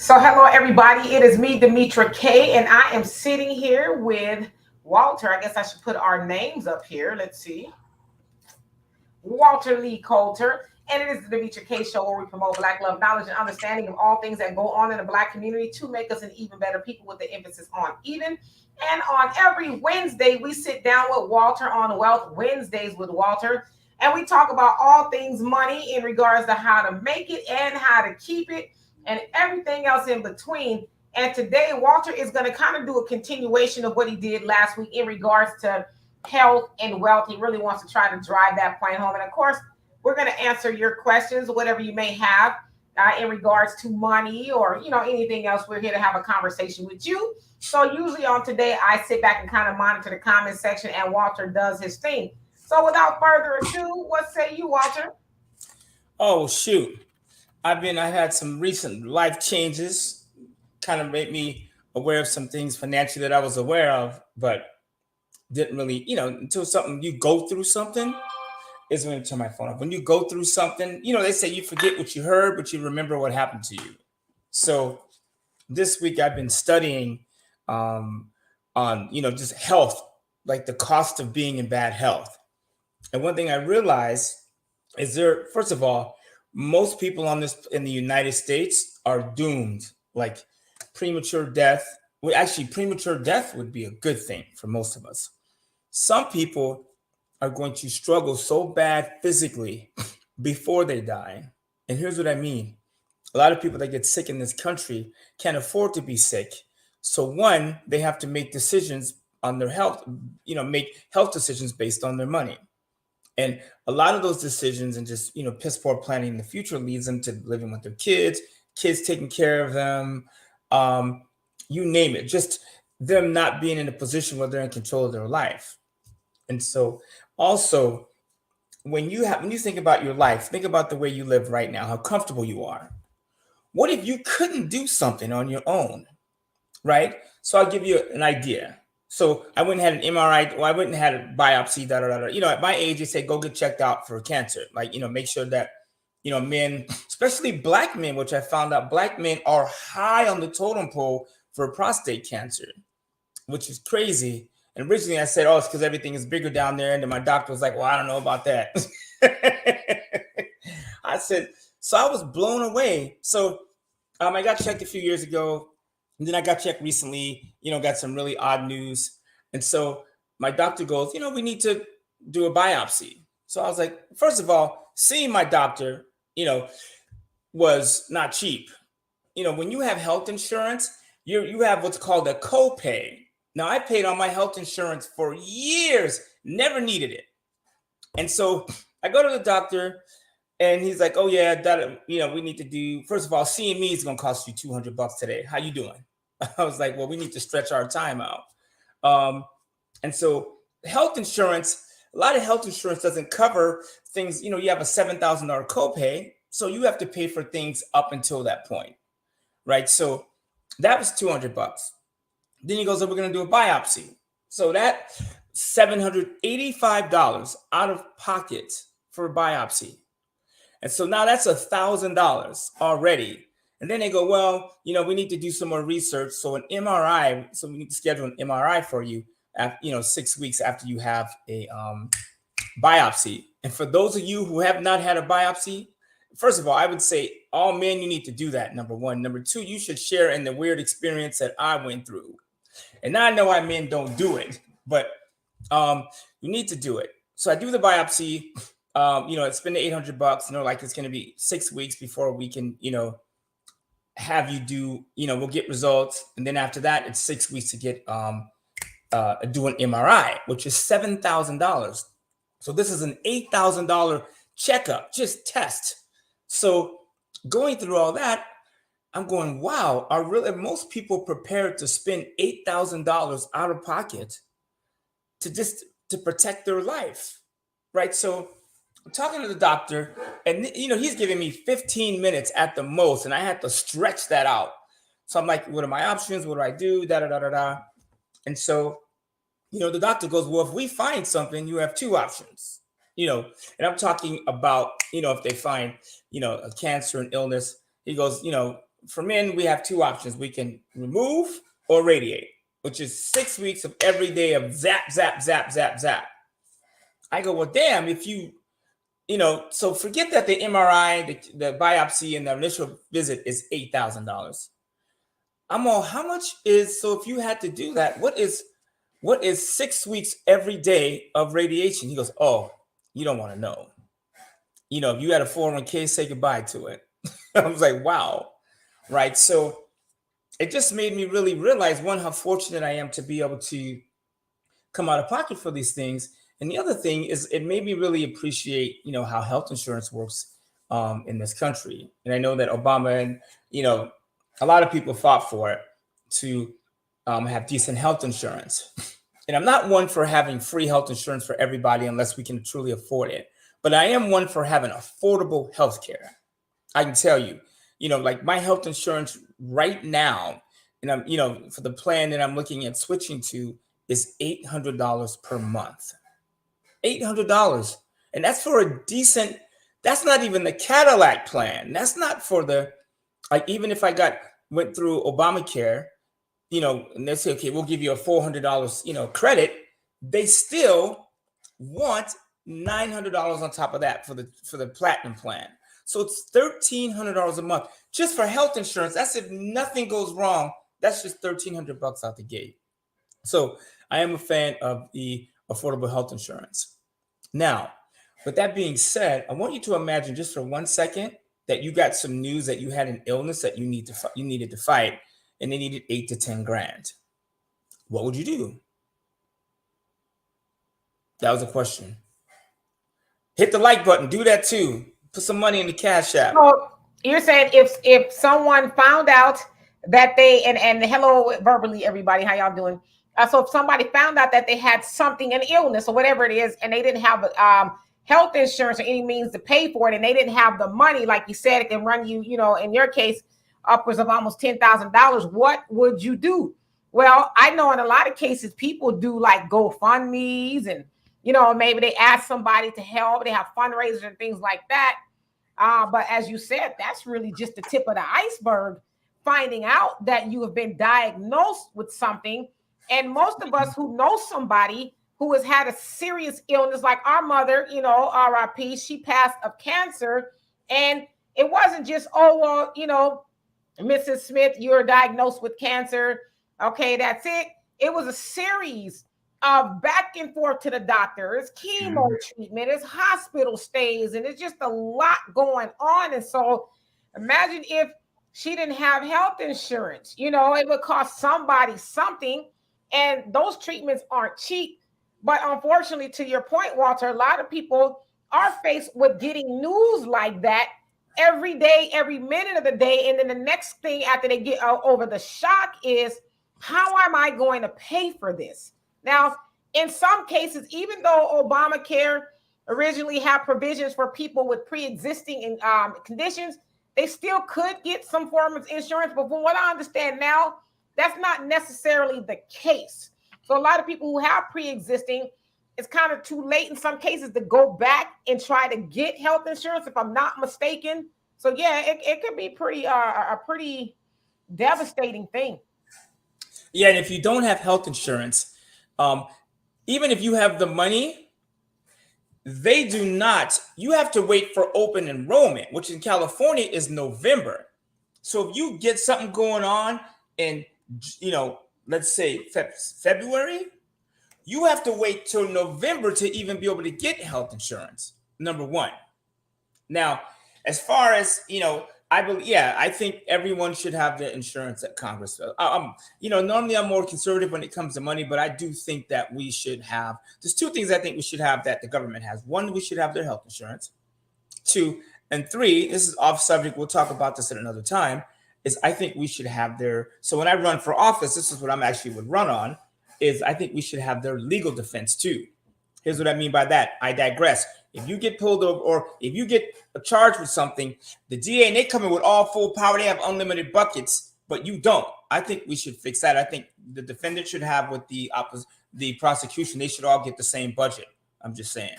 So, hello everybody. It is me, Demetra K, and I am sitting here with Walter. I guess I should put our names up here. Let's see. Walter Lee Coulter. And it is the Demetra K show where we promote Black love, knowledge, and understanding of all things that go on in the Black community to make us an even better people with the emphasis on even. And on every Wednesday, we sit down with Walter on Wealth Wednesdays with Walter. And we talk about all things money in regards to how to make it and how to keep it and everything else in between. And today, Walter is going to kind of do a continuation of what he did last week in regards to health and wealth. He really wants to try to drive that point home. And of course, we're going to answer your questions, whatever you may have in regards to money or, anything else. We're here to have a conversation with you. So usually on today, I sit back and kind of monitor the comment section and Walter does his thing. So without further ado, what say you, Walter? Oh, shoot. I had some recent life changes, kind of made me aware of some things financially that I was aware of, but didn't really, until you go through something is when I turn my phone off. When you go through something, they say you forget what you heard, but you remember what happened to you. So this week I've been studying on, just health, like the cost of being in bad health. And one thing I realized is first of all, most people in the United States are doomed, like premature death. Well, actually, premature death would be a good thing for most of us. Some people are going to struggle so bad physically before they die. And here's what I mean. A lot of people that get sick in this country can't afford to be sick. So one, they have to make decisions on their health, make health decisions based on their money. And a lot of those decisions and just, piss poor planning in the future leads them to living with their kids taking care of them, you name it, just them not being in a position where they're in control of their life. And so also, when you think about your life, think about the way you live right now, how comfortable you are. What if you couldn't do something on your own, right? So I'll give you an idea. So I went and had an MRI, or I went and had a biopsy, at my age, they say, go get checked out for cancer. Like, make sure that, men, especially Black men, which I found out Black men are high on the totem pole for prostate cancer, which is crazy. And originally I said, it's because everything is bigger down there. And then my doctor was like, well, I don't know about that. I said, so I was blown away. So I got checked a few years ago. And then I got checked recently, got some really odd news. And so my doctor goes, we need to do a biopsy. So I was like, first of all, seeing my doctor, was not cheap. When you have health insurance, you have what's called a copay. Now, I paid on my health insurance for years, never needed it. And so I go to the doctor and he's like, oh yeah, that, we need to do, first of all, seeing me is going to cost you $200 today. How you doing? I was like, well, we need to stretch our time out. And so health insurance, a lot of health insurance doesn't cover things, you have a $7,000 copay. So you have to pay for things up until that point, right? So that was $200. Then he goes, we're going to do a biopsy. So that $785 out of pocket for a biopsy. And so now that's $1,000 already. And then they go, well, we need to do some more research. So an MRI, so we need to schedule an MRI for you, 6 weeks after you have a biopsy. And for those of you who have not had a biopsy, first of all, I would say all men, you need to do that, number one. Number two, you should share in the weird experience that I went through. And now I know why men don't do it, but you need to do it. So I do the biopsy, spend the $800, like it's going to be 6 weeks before we can, have you do, we'll get results. And then after that, it's 6 weeks to get, do an MRI, which is $7,000. So this is an $8,000 checkup, just test. So going through all that, I'm going, wow, are most people prepared to spend $8,000 out of pocket to protect their life, right? So I'm talking to the doctor and, he's giving me 15 minutes at the most, and I had to stretch that out. So I'm like, what are my options? What do I do? Da, da, da, da, da. And so, the doctor goes, well, if we find something, you have two options, and I'm talking about, if they find, a cancer, an illness, he goes, for men, we have two options. We can remove or radiate, which is 6 weeks of every day of zap, zap, zap, zap, zap. I go, well, damn, if you so forget that the MRI, the biopsy, and the initial visit is $8,000. I'm all, how much is, so if you had to do that, what is 6 weeks every day of radiation? He goes, oh, you don't want to know. If you had a 401k, say goodbye to it. I was like, wow. Right. So it just made me really realize, one, how fortunate I am to be able to come out of pocket for these things. And the other thing is, it made me really appreciate, how health insurance works in this country. And I know that Obama and, a lot of people fought for it to have decent health insurance. And I'm not one for having free health insurance for everybody unless we can truly afford it. But I am one for having affordable health care. I can tell you, like my health insurance right now, and I'm, for the plan that I'm looking at switching to, is $800 per month. $800. And that's for a decent, that's not even the Cadillac plan. That's not for the, like, even if I went through Obamacare, and they say, okay, we'll give you a $400, credit, they still want $900 on top of that for the platinum plan. So it's $1,300 a month just for health insurance. That's if nothing goes wrong. That's just $1,300 out the gate. So I am a fan of the affordable health insurance. Now, with that being said, I want you to imagine just for 1 second that you got some news that you had an illness that you needed to fight, and they needed 8 to 10 grand. What would you do? That was a question. Hit the like button. Do that too. Put some money in the Cash App. So you're saying if someone found out that they and hello verbally, everybody, how y'all doing? So if somebody found out that they had something, an illness or whatever it is, and they didn't have health insurance or any means to pay for it, and they didn't have the money, like you said, it can run you, in your case, upwards of almost $10,000. What would you do? Well, I know in a lot of cases, people do like GoFundMe's and, maybe they ask somebody to help. They have fundraisers and things like that. But as you said, that's really just the tip of the iceberg, finding out that you have been diagnosed with something. And most of us who know somebody who has had a serious illness, like our mother, RIP, she passed of cancer. And it wasn't just, oh, well, Mrs. Smith, you're diagnosed with cancer. Okay, that's it. It was a series of back and forth to the doctor. It's chemo treatment, it's hospital stays, and it's just a lot going on. And so imagine if she didn't have health insurance, it would cost somebody something. And those treatments aren't cheap. But unfortunately, to your point, Walter, a lot of people are faced with getting news like that every day, every minute of the day. And then the next thing after they get over the shock is, how am I going to pay for this? Now, in some cases, even though Obamacare originally had provisions for people with pre-existing conditions, they still could get some form of insurance. But from what I understand now, that's not necessarily the case. So a lot of people who have pre-existing, it's kind of too late in some cases to go back and try to get health insurance, if I'm not mistaken. So yeah, it could be pretty a pretty devastating thing. Yeah, and if you don't have health insurance, even if you have the money, they do not. You have to wait for open enrollment, which in California is November. So if you get something going on in, let's say February, you have to wait till November to even be able to get health insurance. Number one. Now, as far as, I think everyone should have the insurance that Congress does. Normally I'm more conservative when it comes to money, but I do think that we should have, there's two things I think we should have that the government has. One, we should have their health insurance. Two, and three, this is off subject, we'll talk about this at another time, is I think we should have so when I run for office, this is what I'm actually would run on, is I think we should have their legal defense too. Here's what I mean by that. I digress. If you get pulled over or if you get charged with something, the DA, and they come in with all full power, they have unlimited buckets, but you don't. I think we should fix that. I think the defendant should have with the prosecution, they should all get the same budget. I'm just saying.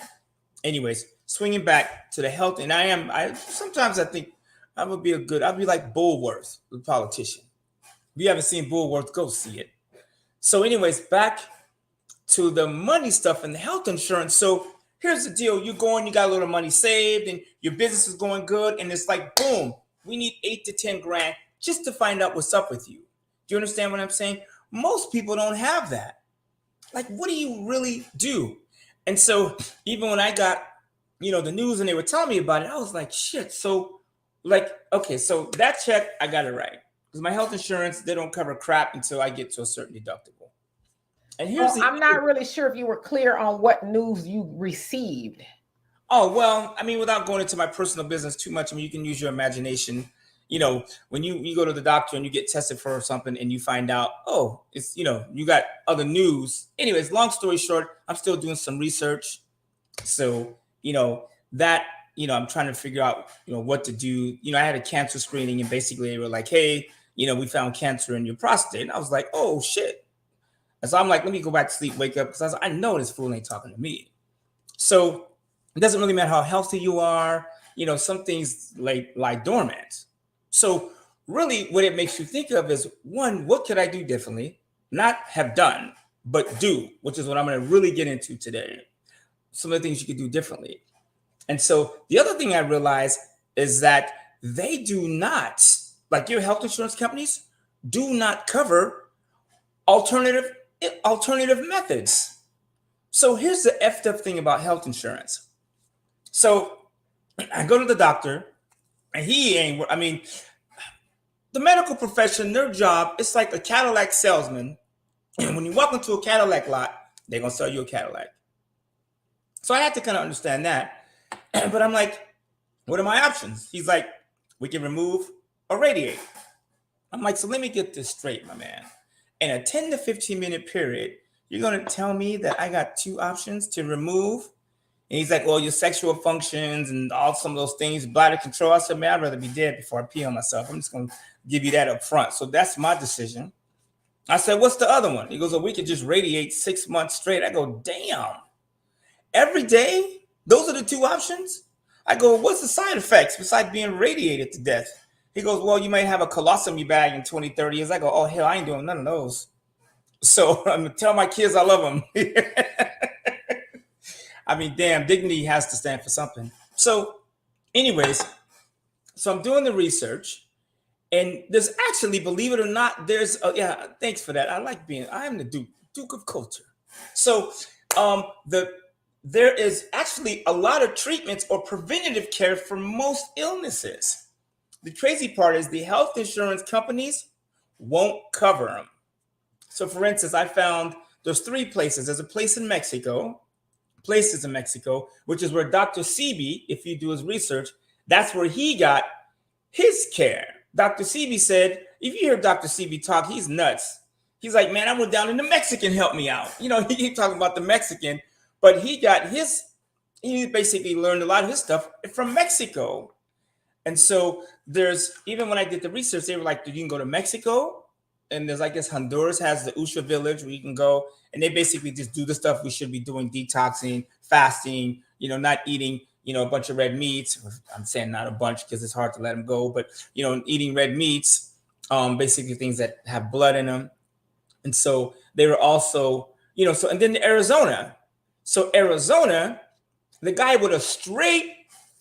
Anyways, swinging back to the health, and sometimes I think I would be I'd be like Bulworth, the politician. If you haven't seen Bulworth, go see it. So, anyways, back to the money stuff and the health insurance. So here's the deal. You go in, you got a little money saved and your business is going good. And it's like, boom, we need 8 to 10 grand just to find out what's up with you. Do you understand what I'm saying? Most people don't have that. Like, what do you really do? And so even when I got, the news and they were telling me about it, I was like, shit. So like, okay, so that check, I got it right. Because my health insurance, they don't cover crap until I get to a certain deductible. And here's I'm not really sure if you were clear on what news you received. Oh, well, I mean, without going into my personal business too much, I mean, you can use your imagination. When you go to the doctor and you get tested for something and you find out, oh, it's, you got other news. Anyways, long story short, I'm still doing some research. So, that, I'm trying to figure out, what to do. I had a cancer screening and basically they were like, hey, we found cancer in your prostate. And I was like, oh, shit. And so I'm like, let me go back to sleep, wake up, because I know this fool ain't talking to me. So it doesn't really matter how healthy you are. Some things lie dormant. So really what it makes you think of is, one, what could I do differently? Not have done, but do, which is what I'm going to really get into today. Some of the things you could do differently. And so the other thing I realized is that they do not, like your health insurance companies, do not cover alternative methods. So here's the effed up thing about health insurance. So I go to the doctor and the medical profession, their job, it's like a Cadillac salesman. And when you walk into a Cadillac lot, they're going to sell you a Cadillac. So I had to kind of understand that. But I'm like, what are my options? He's like, we can remove or radiate. I'm like, so let me get this straight, my man. In a 10 to 15 minute period, you're going to tell me that I got two options to remove? And he's like, well, your sexual functions and all some of those things, bladder control. I said, man, I'd rather be dead before I pee on myself. I'm just going to give you that up front. So that's my decision. I said, what's the other one? He goes, well, we could just radiate 6 months straight. I go, damn. Every day? Those are the two options? I go, what's the side effects besides being radiated to death? He goes, well, you might have a colostomy bag in 20, 30 years. I go, oh, hell, I ain't doing none of those. So I'm going to tell my kids I love them. I mean, damn, dignity has to stand for something. So anyways, so I'm doing the research. And there's actually, believe it or not, thanks for that. I am the Duke of Culture. So there is actually a lot of treatments or preventative care for most illnesses. The crazy part is the health insurance companies won't cover them. So for instance, I found there's 3 places. There's a place in Mexico, which is where Dr. Sebi, if you do his research, that's where he got his care. Dr. Sebi said, if you hear Dr. Sebi talk, he's nuts. He's like, man, I went down and the Mexican helped me out. He keep talking about the Mexican, but he basically learned a lot of his stuff from Mexico. And so even when I did the research, they were like, you can go to Mexico. And there's like this Honduras has the Usha village where you can go. And they basically just do the stuff we should be doing, detoxing, fasting, not eating, a bunch of red meats. I'm saying not a bunch because it's hard to let them go, but, eating red meats, basically things that have blood in them. And so they were also, and then Arizona. So Arizona, the guy with a straight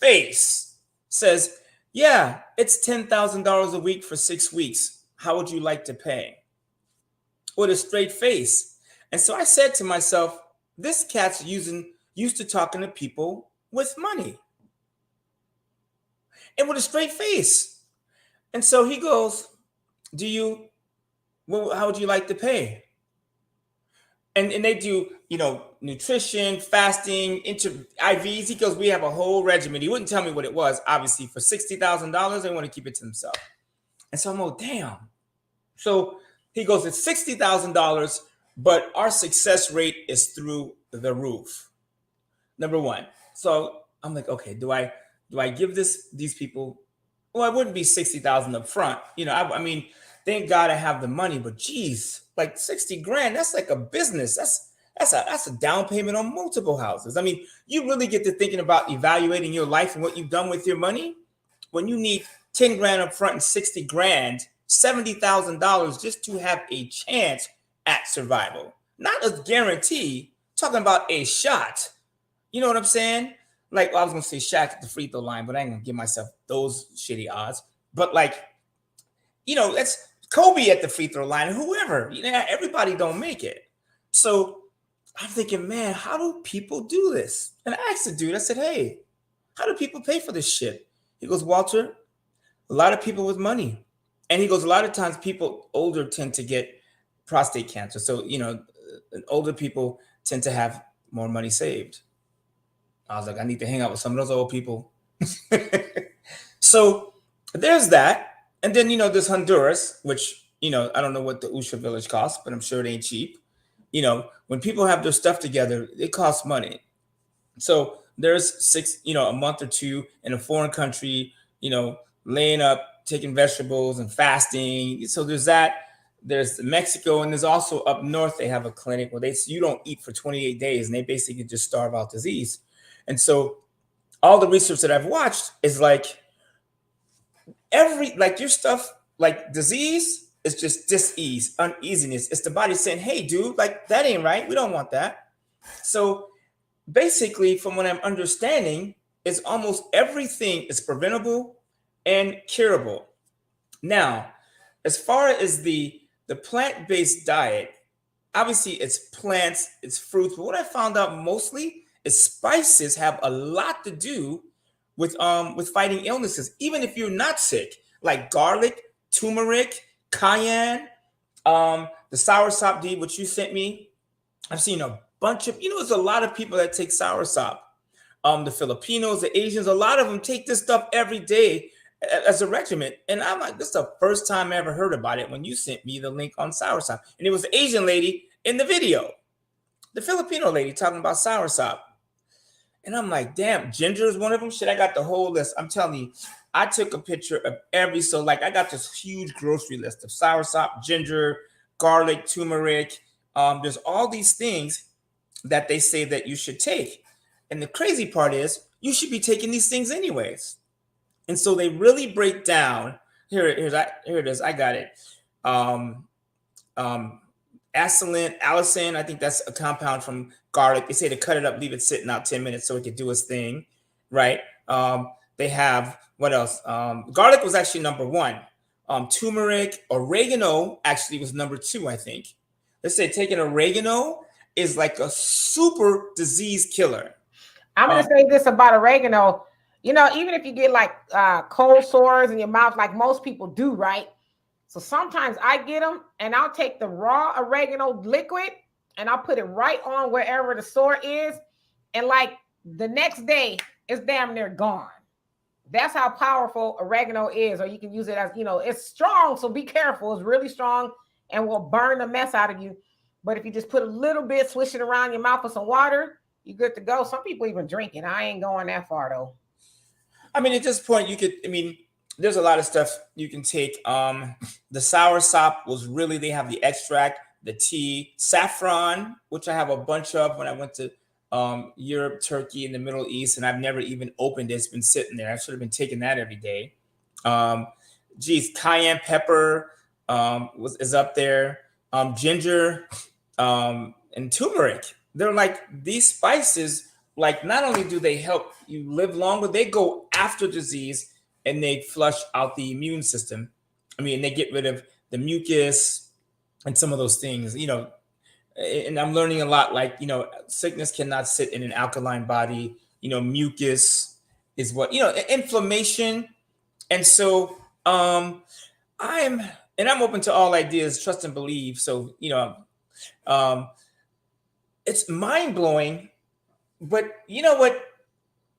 face says, yeah, it's $10,000 a week for 6 weeks. How would you like to pay? With a straight face. And so I said to myself, this cat's used to talking to people with money and with a straight face. And so he goes, how would you like to pay? And they do, nutrition, fasting, IVs. He goes, we have a whole regimen. He wouldn't tell me what it was. Obviously, for $60,000, they want to keep it to themselves. And so I'm like, damn. So he goes, it's $60,000, but our success rate is through the roof. Number one. So I'm like, okay, do I give these people? Well, it wouldn't be $60,000 up front. I mean, thank God I have the money, but geez, like 60 grand, that's like a business. That's a down payment on multiple houses. I mean, you really get to thinking about evaluating your life and what you've done with your money when you need 10 grand up front and 60 grand, $70,000 just to have a chance at survival. Not a guarantee, talking about a shot. You know what I'm saying? Like, well, I was going to say Shaq at the free throw line, but I ain't going to give myself those shitty odds. But like, that's Kobe at the free throw line, whoever. Everybody don't make it. So I'm thinking, man, how do people do this? And I asked the dude, I said, hey, how do people pay for this shit? He goes, Walter, a lot of people with money. And he goes, a lot of times people older tend to get prostate cancer. So, older people tend to have more money saved. I was like, I need to hang out with some of those old people. So there's that. And then, there's Honduras, which, I don't know what the Usha village costs, but I'm sure it ain't cheap. When people have their stuff together, it costs money. So there's a month or two in a foreign country, laying up, taking vegetables and fasting. So there's that. There's Mexico, and there's also up north, they have a clinic where you don't eat for 28 days and they basically just starve out disease. And so all the research that I've watched is like your stuff, like disease is just dis-ease, uneasiness. It's the body saying, hey, dude, like that ain't right. We don't want that. So basically, from what I'm understanding, is almost everything is preventable and curable. Now, as far as the plant-based diet, obviously it's plants, it's fruits, but what I found out mostly is spices have a lot to do with fighting illnesses, even if you're not sick, like garlic, turmeric, cayenne, the soursop, D, which you sent me. I've seen a bunch of, there's a lot of people that take soursop. The Filipinos, the Asians, a lot of them take this stuff every day as a regimen. And I'm like, this is the first time I ever heard about it when you sent me the link on soursop. And it was the Asian lady in the video, the Filipino lady talking about soursop. And I'm like, damn, ginger is one of them. Shit, I got the whole list. I'm telling you, I took a picture of I got this huge grocery list of soursop, ginger, garlic, turmeric. There's all these things that they say that you should take. And the crazy part is you should be taking these things anyways. And so they really break down. Here it is. I got it. Allicin, I think that's a compound from garlic. They say to cut it up, leave it sitting out 10 minutes so it could do its thing, right? They have, what else? Garlic was actually number one. Turmeric, oregano actually was number two, I think. Let's say taking oregano is like a super disease killer. I'm going to say this about oregano. Even if you get like cold sores in your mouth, like most people do, right? So sometimes I get them and I'll take the raw oregano liquid and I'll put it right on wherever the sore is. And like the next day, it's damn near gone. That's how powerful oregano is. Or you can use it as, it's strong. So be careful. It's really strong and will burn the mess out of you. But if you just put a little bit, swish it around your mouth with some water, you're good to go. Some people even drink it. I ain't going that far though. I mean, at this point, there's a lot of stuff you can take. The soursop was really, they have the extract, the tea, saffron, which I have a bunch of when I went to Europe, Turkey, and the Middle East, and I've never even opened it. It's been sitting there. I should have been taking that every day. Cayenne pepper is up there. Ginger and turmeric. They're like these spices. Like not only do they help you live longer, they go after disease and they flush out the immune system. I mean, they get rid of the mucus and some of those things, and I'm learning a lot, like, sickness cannot sit in an alkaline body, mucus is what, inflammation. And so I'm open to all ideas, trust and believe. So, it's mind blowing. But you know what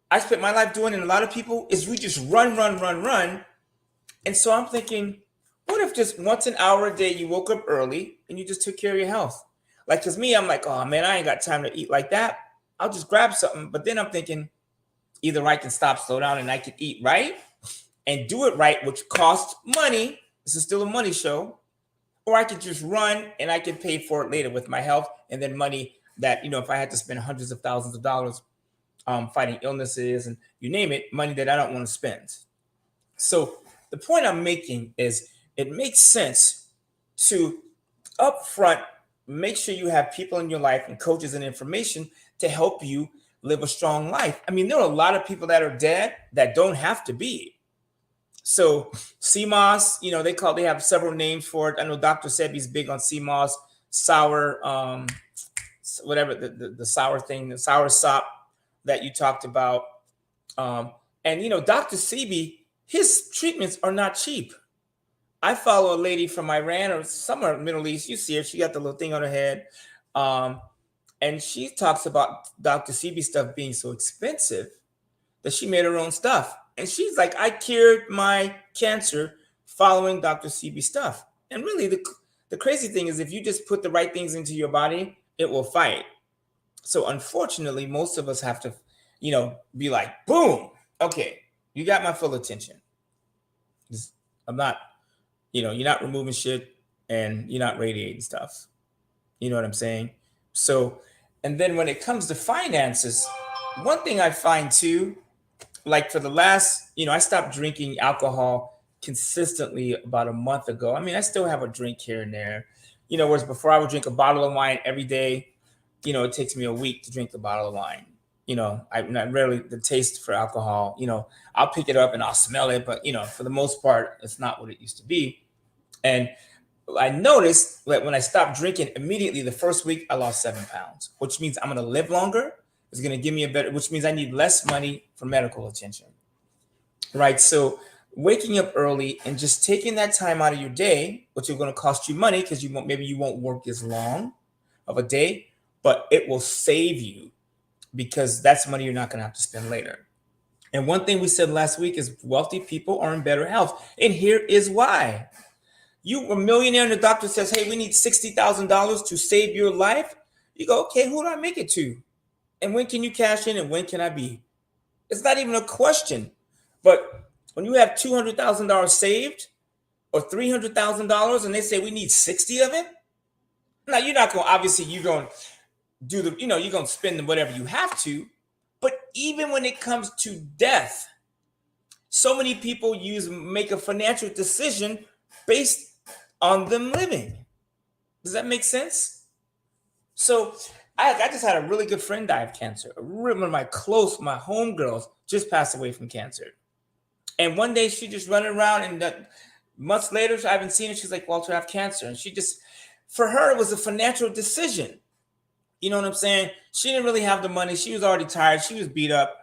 I spent my life doing, and a lot of people, is we just run. And so I'm thinking, what if just once an hour a day you woke up early and you just took care of your health? Like, because me, I'm like, oh man, I ain't got time to eat like that. I'll just grab something. But then I'm thinking, either I can stop, slow down, and I can eat right and do it right, which costs money. This is still a money show. Or I could just run and I can pay for it later with my health and then money that, if I had to spend hundreds of thousands of dollars fighting illnesses and you name it, money that I don't want to spend. So the point I'm making is it makes sense to upfront make sure you have people in your life and coaches and information to help you live a strong life. I mean, there are a lot of people that are dead that don't have to be. So CMOS, they have several names for it. I know Dr. Sebi's big on CMOS, sour, whatever the sour thing, the sour sop that you talked about. And Dr. Sebi, his treatments are not cheap. I follow a lady from Iran or somewhere in the Middle East. You see her, she got the little thing on her head. And she talks about Dr. Sebi stuff being so expensive that she made her own stuff. And she's like, I cured my cancer following Dr. Sebi stuff. And really, the crazy thing is if you just put the right things into your body, it will fight. So unfortunately, most of us have to, be like, boom, okay, you got my full attention. I'm not, you're not removing shit and you're not radiating stuff. You know what I'm saying? So, and then when it comes to finances, one thing I find too, like for the last, I stopped drinking alcohol consistently about a month ago. I mean, I still have a drink here and there, whereas before I would drink a bottle of wine every day. It takes me a week to drink the bottle of wine. I rarely, the taste for alcohol, I'll pick it up and I'll smell it, but for the most part, it's not what it used to be. And I noticed that when I stopped drinking, immediately the first week I lost 7 pounds, which means I'm going to live longer. It's going to give me which means I need less money for medical attention. Right. So waking up early and just taking that time out of your day, which is going to cost you money because maybe you won't work as long of a day, but it will save you because that's money you're not going to have to spend later. And one thing we said last week is wealthy people are in better health. And here is why. You a millionaire and the doctor says, hey, we need $60,000 to save your life. You go, okay, who do I make it to? And when can you cash in and when can I be? It's not even a question. But when you have $200,000 saved or $300,000 and they say we need 60 of it, now you're not going, obviously you're going to do you're going to spend whatever you have to. But even when it comes to death, so many people make a financial decision based on them living. Does that make sense? So I just had a really good friend die of cancer. One of my homegirls just passed away from cancer. And one day she just running around and months later, I haven't seen her. She's like, Walter, I have cancer. And for her, it was a financial decision. You know what I'm saying? She didn't really have the money. She was already tired. She was beat up.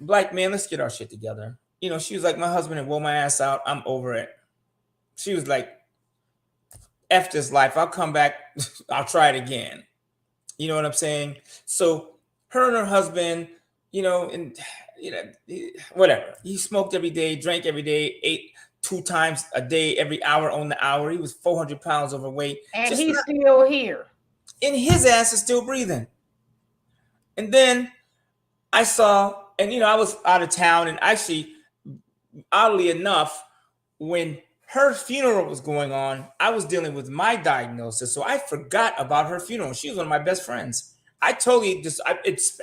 Like, man, let's get our shit together. She was like, my husband had wore my ass out. I'm over it. She was like, F this life. I'll come back. I'll try it again. You know what I'm saying? So her and her husband, whatever. He smoked every day, drank every day, ate 2 times a day, every hour on the hour. He was 400 pounds overweight. And he's still here. And his ass is still breathing. And then I saw, and I was out of town, and actually, oddly enough, when her funeral was going on, I was dealing with my diagnosis. So I forgot about her funeral. She was one of my best friends. I totally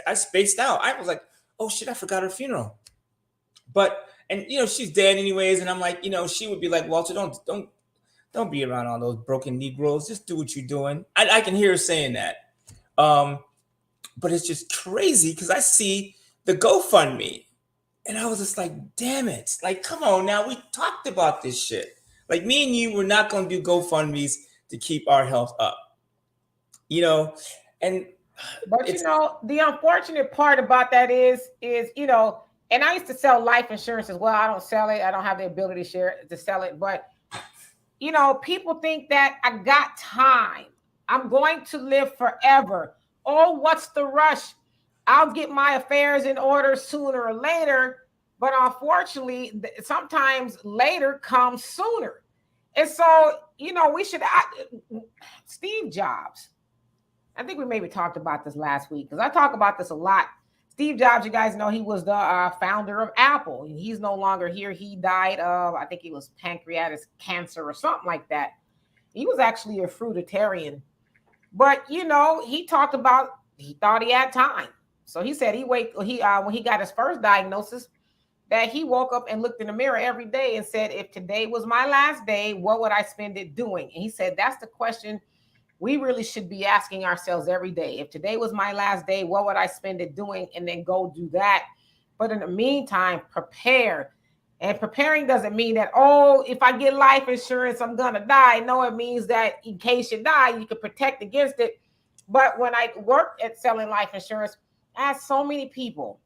I spaced out. I was like, oh shit, I forgot her funeral. But, and she's dead anyways. And I'm like, she would be like, Walter, don't be around all those broken Negroes. Just do what you're doing. I can hear her saying that. But it's just crazy because I see the GoFundMe. And I was just like, damn it. Like, come on now. We talked about this shit. Like, me and you were not going to do GoFundMes to keep our health up. And but the unfortunate part about that is, and I used to sell life insurance as well. I don't sell it. I don't have the ability to sell it. But, people think that I got time. I'm going to live forever. Oh, what's the rush? I'll get my affairs in order sooner or later. But unfortunately, sometimes later comes sooner. And so, we should, Steve Jobs, I think we maybe talked about this last week because I talk about this a lot. Steve Jobs, you guys know he was the founder of Apple. He's no longer here. He died of, I think it was pancreatic cancer or something like that. He was actually a fruitarian. But, he talked about, he thought he had time. So he said when he got his first diagnosis, that he woke up and looked in the mirror every day and said, if today was my last day, what would I spend it doing? And he said, that's the question we really should be asking ourselves every day. If today was my last day, what would I spend it doing? And then go do that. But in the meantime, prepare. And preparing doesn't mean that, oh, if I get life insurance, I'm going to die. No, it means that in case you die, you can protect against it. But when I worked at selling life insurance, I had so many people,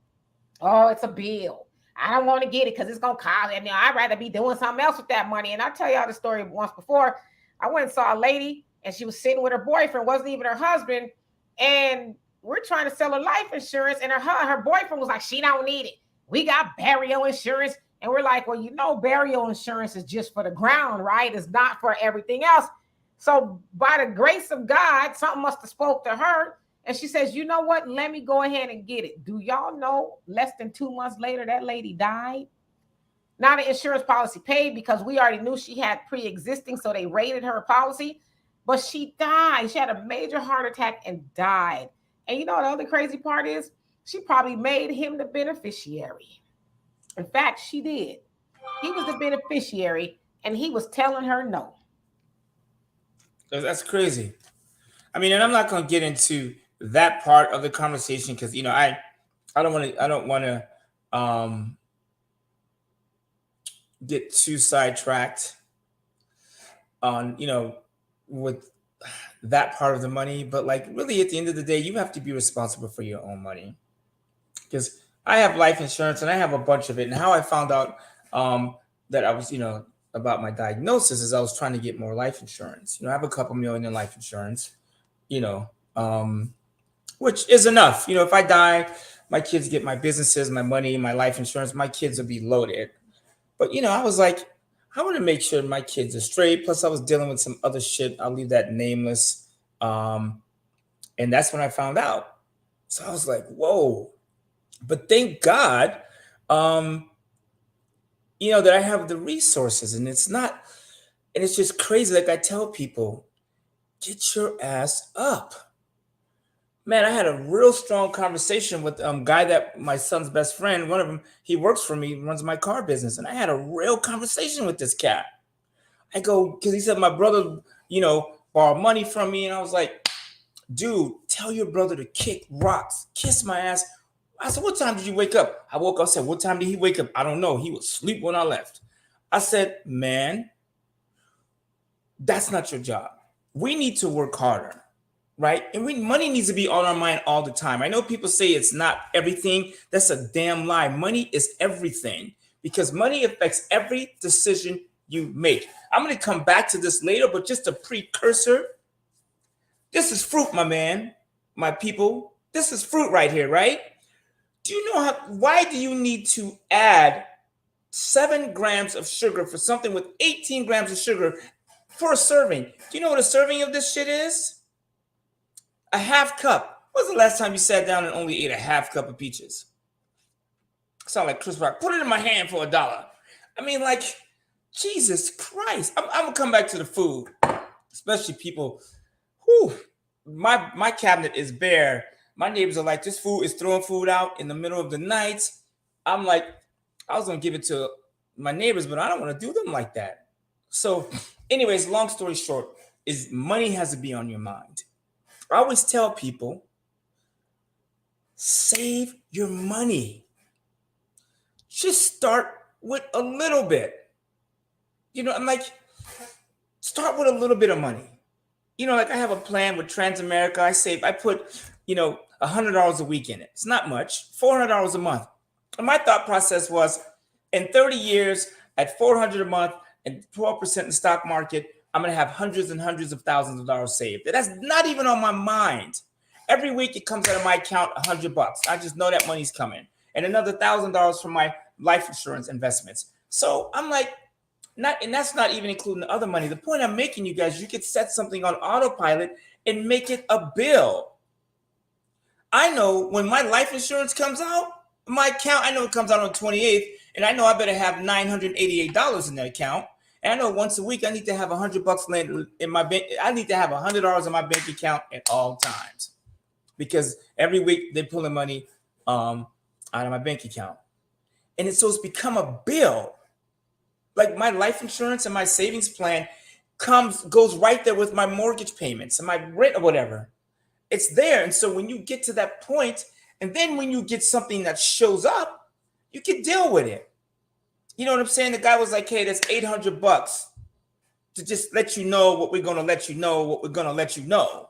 oh, it's a bill. I don't want to get it because it's going to cost me. I'd rather be doing something else with that money. And I'll tell y'all the story once before. I went and saw a lady and she was sitting with her boyfriend, wasn't even her husband. And we're trying to sell her life insurance. And her boyfriend was like, she don't need it. We got burial insurance. And we're like, well, burial insurance is just for the ground, right? It's not for everything else. So by the grace of God, something must have spoke to her. And she says, you know what? Let me go ahead and get it. Do y'all know less than 2 months later, that lady died? Now the insurance policy paid because we already knew she had pre-existing. So they rated her policy, but she died. She had a major heart attack and died. And you know, the other crazy part is she probably made him the beneficiary. In fact, she did. He was the beneficiary and he was telling her no. That's crazy. I mean, and I'm not going to get into that part of the conversation because I don't want to get too sidetracked on with that part of the money. But like, really, at the end of the day, you have to be responsible for your own money. Because I have life insurance and I have a bunch of it. And how I found out that I was, about my diagnosis is I was trying to get more life insurance. I have a couple million in life insurance, which is enough. If I die, my kids get my businesses, my money, my life insurance, my kids will be loaded. But, I was like, I want to make sure my kids are straight. Plus, I was dealing with some other shit. I'll leave that nameless. And that's when I found out. So I was like, whoa. But thank God, that I have the resources. And it's just crazy. Like I tell people, get your ass up. Man, I had a real strong conversation with guy that my son's best friend, one of them, he works for me, runs my car business. And I had a real conversation with this cat. I go, because he said my brother, borrowed money from me. And I was like, dude, tell your brother to kick rocks, kiss my ass. I said, what time did you wake up? I woke up, I said, what time did he wake up? I don't know. He was asleep when I left. I said, man, that's not your job. We need to work harder. Right? And money needs to be on our mind all the time. I know people say it's not everything. That's a damn lie. Money is everything because money affects every decision you make. I'm going to come back to this later, but just a precursor. This is fruit, my man, my people. This is fruit right here, right? Do you know why do you need to add 7 grams of sugar for something with 18 grams of sugar for a serving? Do you know what a serving of this shit is? A half cup. When was the last time you sat down and only ate a half cup of peaches? Sound like Chris Rock. Put it in my hand for $1. I mean, like, Jesus Christ. I'm gonna come back to the food, especially people. My cabinet is bare. My neighbors are like, this food is throwing food out in the middle of the night. I'm like, I was gonna give it to my neighbors, but I don't want to do them like that. So, anyways, long story short, is money has to be on your mind. I always tell people, save your money. Just start with a little bit. I'm like, start with a little bit of money. Like I have a plan with Transamerica. I put, $100 a week in it. It's not much, $400 a month. And my thought process was, in 30 years, at $400 a month and 12% in the stock market, I'm going to have hundreds and hundreds of thousands of dollars saved. That's not even on my mind. Every week it comes out of my account $100. I just know that money's coming. And another $1,000 from my life insurance investments. So I'm like, and that's not even including the other money. The point I'm making, you guys, you could set something on autopilot and make it a bill. I know when my life insurance comes out, my account, I know it comes out on the 28th, and I know I better have $988 in that account. And I know once a week I need to have $100 land in my bank. I need to have $100 in my bank account at all times because every week they're pulling money out of my bank account. And it's become a bill. Like my life insurance and my savings plan goes right there with my mortgage payments and my rent or whatever. It's there. And so when you get to that point, and then when you get something that shows up, you can deal with it. You know what I'm saying? The guy was like, hey, that's $800 to just let you know what we're going to let you know, what we're going to let you know.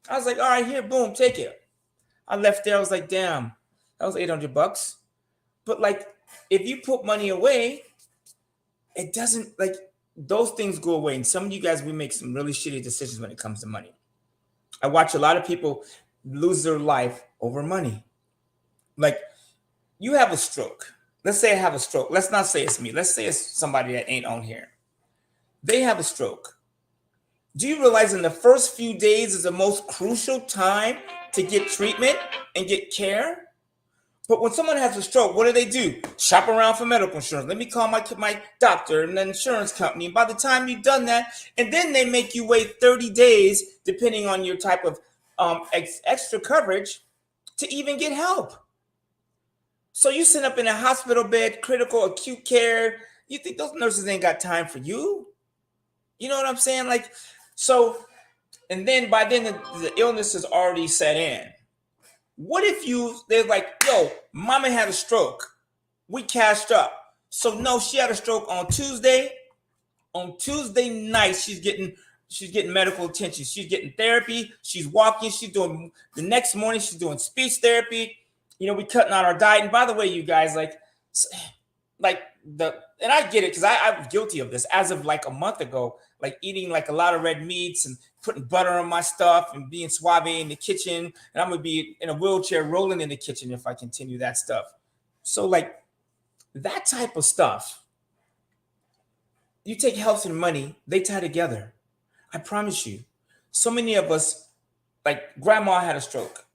I was like, all right, here, boom, take it. I left there. I was like, damn, that was $800. But like, if you put money away, it doesn't, like, those things go away. And some of you guys, we make some really shitty decisions when it comes to money. I watch a lot of people lose their life over money. Like, you have a stroke. Let's say I have a stroke. Let's not say it's me. Let's say it's somebody that ain't on here. They have a stroke. Do you realize in the first few days is the most crucial time to get treatment and get care? But when someone has a stroke, what do? Shop around for medical insurance. Let me call my doctor and the insurance company. And by the time you've done that, and then they make you wait 30 days, depending on your type of extra coverage, to even get help. So you sit up in a hospital bed, critical acute care. You think those nurses ain't got time for you? You know what I'm saying? Like, so, and then by then the illness is already set in. What if they're like, yo, mama had a stroke. We cashed up. So no, she had a stroke on Tuesday. On Tuesday night, she's getting medical attention. She's getting therapy. She's walking. She's doing, the next morning, she's doing speech therapy. You know, we cutting out our diet. And by the way, you guys, and I get it because I'm guilty of this as of like a month ago, like eating like a lot of red meats and putting butter on my stuff and being suave in the kitchen. And I'm going to be in a wheelchair rolling in the kitchen if I continue that stuff. So like that type of stuff, you take health and money, they tie together. I promise you. So many of us, like grandma had a stroke.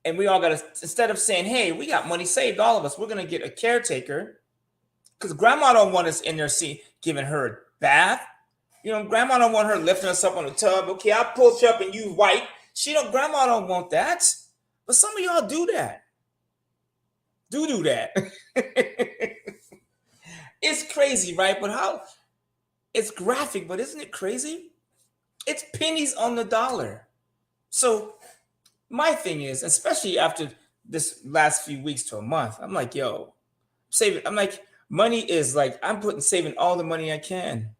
And we all got to, instead of saying, hey, we got money saved, all of us, we're going to get a caretaker. Because grandma don't want us in there giving her a bath. You know, grandma don't want her lifting us up on the tub. Okay, I'll pull you up and you wipe. Grandma don't want that. But some of y'all do that. Do that. It's crazy, right? But it's graphic, but isn't it crazy? It's pennies on the dollar. So my thing is, especially after this last few weeks to a month, I'm like, yo, save it. I'm like, money is like, I'm saving all the money I can.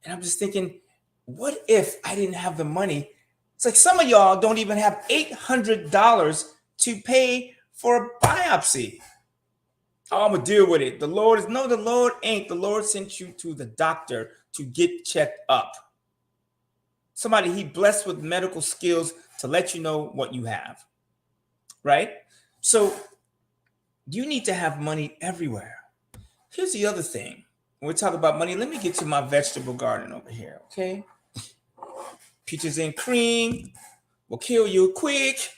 And I'm just thinking, what if I didn't have the money? It's like some of y'all don't even have $800 to pay for a biopsy. Oh, I'm going to deal with it. The Lord ain't. The Lord sent you to the doctor to get checked up. Somebody he blessed with medical skills to let you know what you have. Right? So you need to have money everywhere. Here's the other thing. When we talk about money, let me get to my vegetable garden over here, okay? Peaches and cream will kill you quick.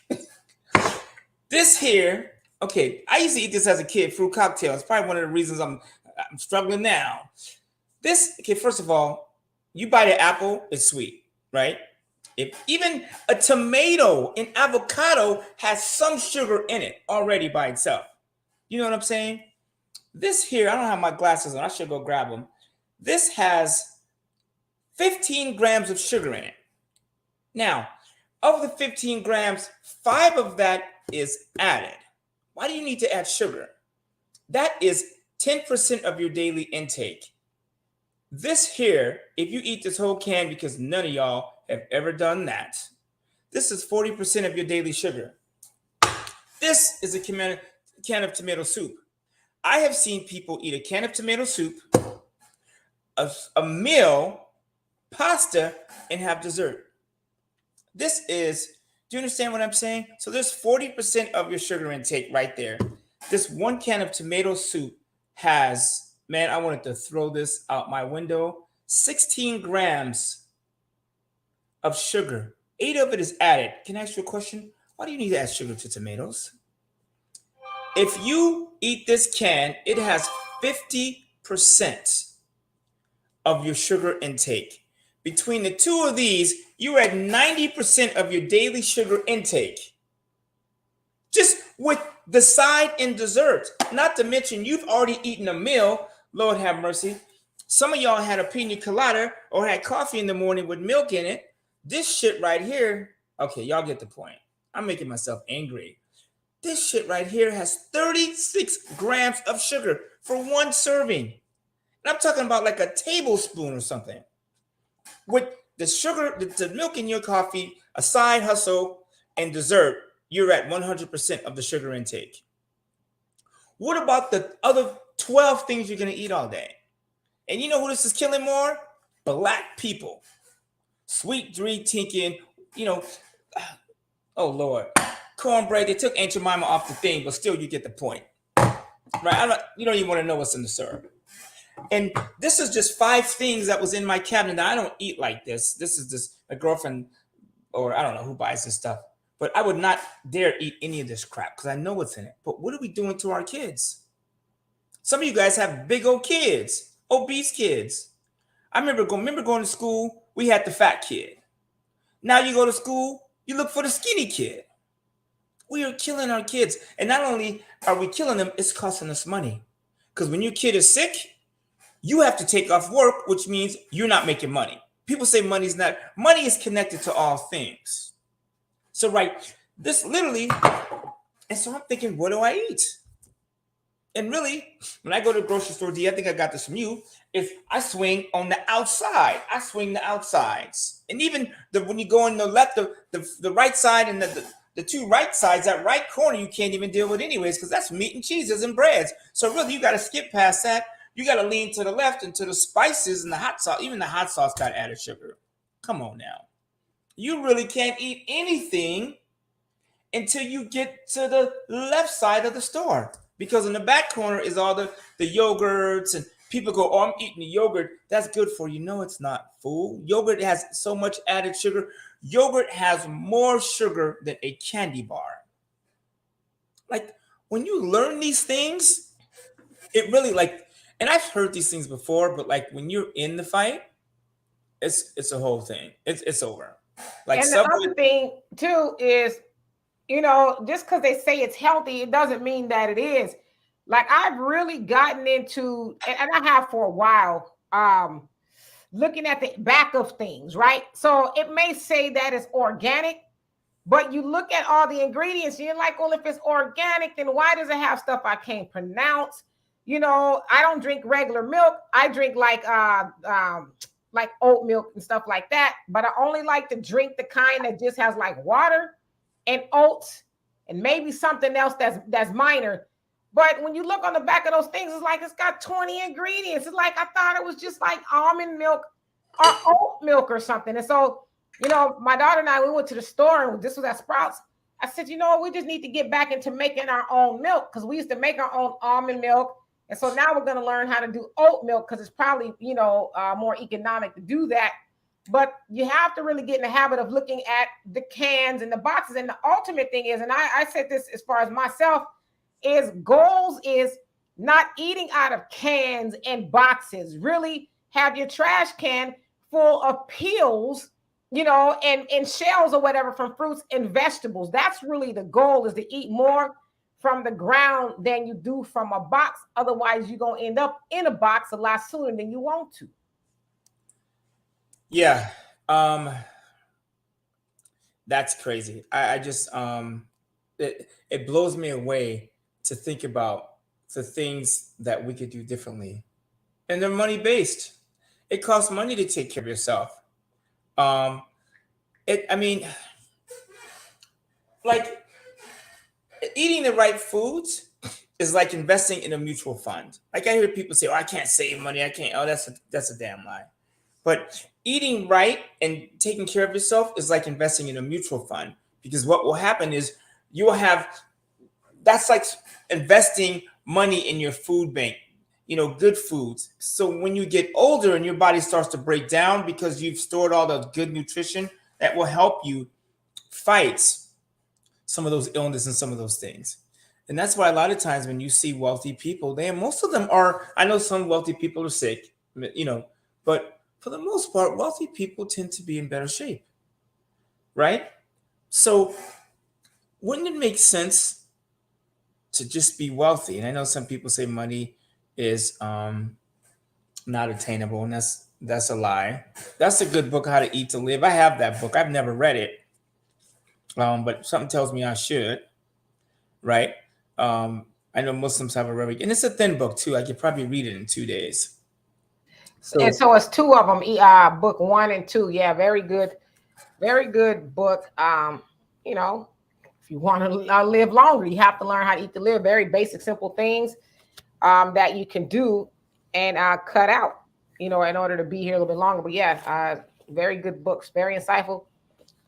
This here, okay, I used to eat this as a kid, fruit cocktail. It's probably one of the reasons I'm struggling now. First of all, you bite an apple, it's sweet, right? If even a tomato and avocado has some sugar in it already by itself. You know what I'm saying? This here, I don't have my glasses on. I should go grab them. This has 15 grams of sugar in it. Now, of the 15 grams, 5 of that is added. Why do you need to add sugar? That is 10% of your daily intake. This here, if you eat this whole can, because none of y'all have ever done that, this is 40% of your daily sugar. This is a can of tomato soup. I have seen people eat a can of tomato soup, a meal, pasta, and have dessert. Do you understand what I'm saying? So there's 40% of your sugar intake right there. This one can of tomato soup has, man, I wanted to throw this out my window, 16 grams of sugar. 8 of it is added. Can I ask you a question? Why do you need to add sugar to tomatoes? If you eat this can, it has 50% of your sugar intake. Between the two of these, you're at 90% of your daily sugar intake. Just with the side and dessert. Not to mention, you've already eaten a meal. Lord have mercy. Some of y'all had a pina colada or had coffee in the morning with milk in it. This shit right here, okay, y'all get the point. I'm making myself angry. This shit right here has 36 grams of sugar for one serving. And I'm talking about like a tablespoon or something. With the sugar, the milk in your coffee, a side hustle, and dessert, you're at 100% of the sugar intake. What about the other 12 things you're going to eat all day? And you know who this is killing more? Black people. Sweet Dree Tinkin, you know, oh Lord. Cornbread, they took Aunt Jemima off the thing, but still you get the point. Right? You don't even want to know what's in the syrup. And this is just 5 things that was in my cabinet. Now, I don't eat like this. This is just a girlfriend, or I don't know who buys this stuff. But I would not dare eat any of this crap because I know what's in it. But what are we doing to our kids? Some of you guys have big old kids, obese kids. I remember going to school, we had the fat kid. Now you go to school, you look for the skinny kid. We are killing our kids. And not only are we killing them, it's costing us money. Because when your kid is sick, you have to take off work, which means you're not making money. People say money is connected to all things. So, right, this literally, and so I'm thinking, what do I eat? And really, when I go to the grocery store, D, I think I got this from you, is I swing on the outside. I swing the outsides. And even when you go on the left, the right side and the 2 right sides, that right corner, you can't even deal with anyways, because that's meat and cheeses and breads. So really, you got to skip past that. You got to lean to the left and to the spices and the hot sauce. Even the hot sauce got added sugar. Come on now. You really can't eat anything until you get to the left side of the store. Because in the back corner is all the yogurts, and people go, oh, I'm eating the yogurt. That's good for you. No, it's not, fool. Yogurt has so much added sugar. Yogurt has more sugar than a candy bar. Like, when you learn these things, it really, like, and I've heard these things before, but like when you're in the fight, it's a whole thing. It's over. Like, and the other thing too is, just because they say it's healthy, it doesn't mean that it is. Like, I've really gotten into, and I have for a while, looking at the back of things, right? So it may say that it's organic, but you look at all the ingredients, and you're like, well, if it's organic, then why does it have stuff I can't pronounce? I don't drink regular milk. I drink like oat milk and stuff like that. But I only like to drink the kind that just has like water and oats and maybe something else that's minor. But when you look on the back of those things, it's like it's got 20 ingredients. It's like I thought it was just like almond milk or oat milk or something. And so, my daughter and I, we went to the store, and this was at Sprouts. I said, we just need to get back into making our own milk, because we used to make our own almond milk. And so now we're going to learn how to do oat milk, because it's probably, more economic to do that. But you have to really get in the habit of looking at the cans and the boxes. And the ultimate thing is, and I said this as far as myself, is goals is not eating out of cans and boxes. Really have your trash can full of peels, and shells or whatever from fruits and vegetables. That's really the goal, is to eat more from the ground than you do from a box. Otherwise, you're going to end up in a box a lot sooner than you want to. Yeah. That's crazy. I just, it blows me away to think about the things that we could do differently. And they're money based. It costs money to take care of yourself. Like, eating the right foods is like investing in a mutual fund. Like, I hear people say, oh, I can't save money. I can't. Oh, that's a damn lie. But eating right and taking care of yourself is like investing in a mutual fund, because what will happen is you will have, that's like investing money in your food bank, good foods. So when you get older and your body starts to break down because you've stored all the good nutrition, that will help you fight some of those illnesses and some of those things. And that's why a lot of times when you see wealthy people, most of them are, I know some wealthy people are sick, but for the most part, wealthy people tend to be in better shape, right? So wouldn't it make sense to just be wealthy. And I know some people say money is not attainable, and that's a lie. That's a good book, How to Eat to Live. I have that book. I've never read it, but something tells me I should. Right? I know Muslims have a very, and it's a thin book too. I could probably read it in 2 days. And So so it's two of them, book 1 and 2. Yeah, very good book. You know, if you want to live longer, you have to learn how to eat to live. Very basic, simple things that you can do and cut out, in order to be here a little bit longer. But yeah, very good books, very insightful,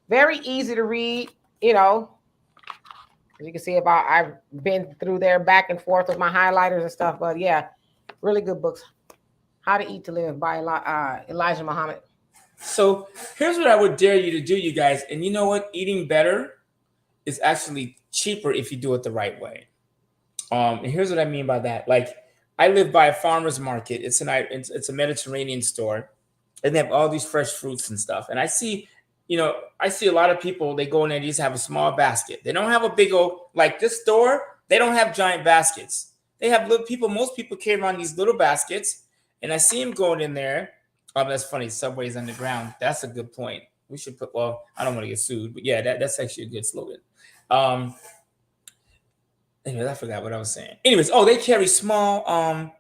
very easy to read. As you can see, I've been through there back and forth with my highlighters and stuff. But yeah, really good books. How to Eat to Live by Elijah Muhammad. So here's what I would dare you to do, you guys. And you know what? Eating better is actually cheaper if you do it the right way. And here's what I mean by that. Like, I live by a farmer's market. It's a Mediterranean store, and they have all these fresh fruits and stuff. And I see a lot of people, they go in there, they just have a small basket. They don't have a big old, like this store, they don't have giant baskets. They have most people carry around these little baskets, and I see them going in there. Oh, that's funny. Subway's underground. That's a good point. We should I don't want to get sued, but yeah, that's actually a good slogan. Anyways, I forgot what I was saying. Anyways, they carry small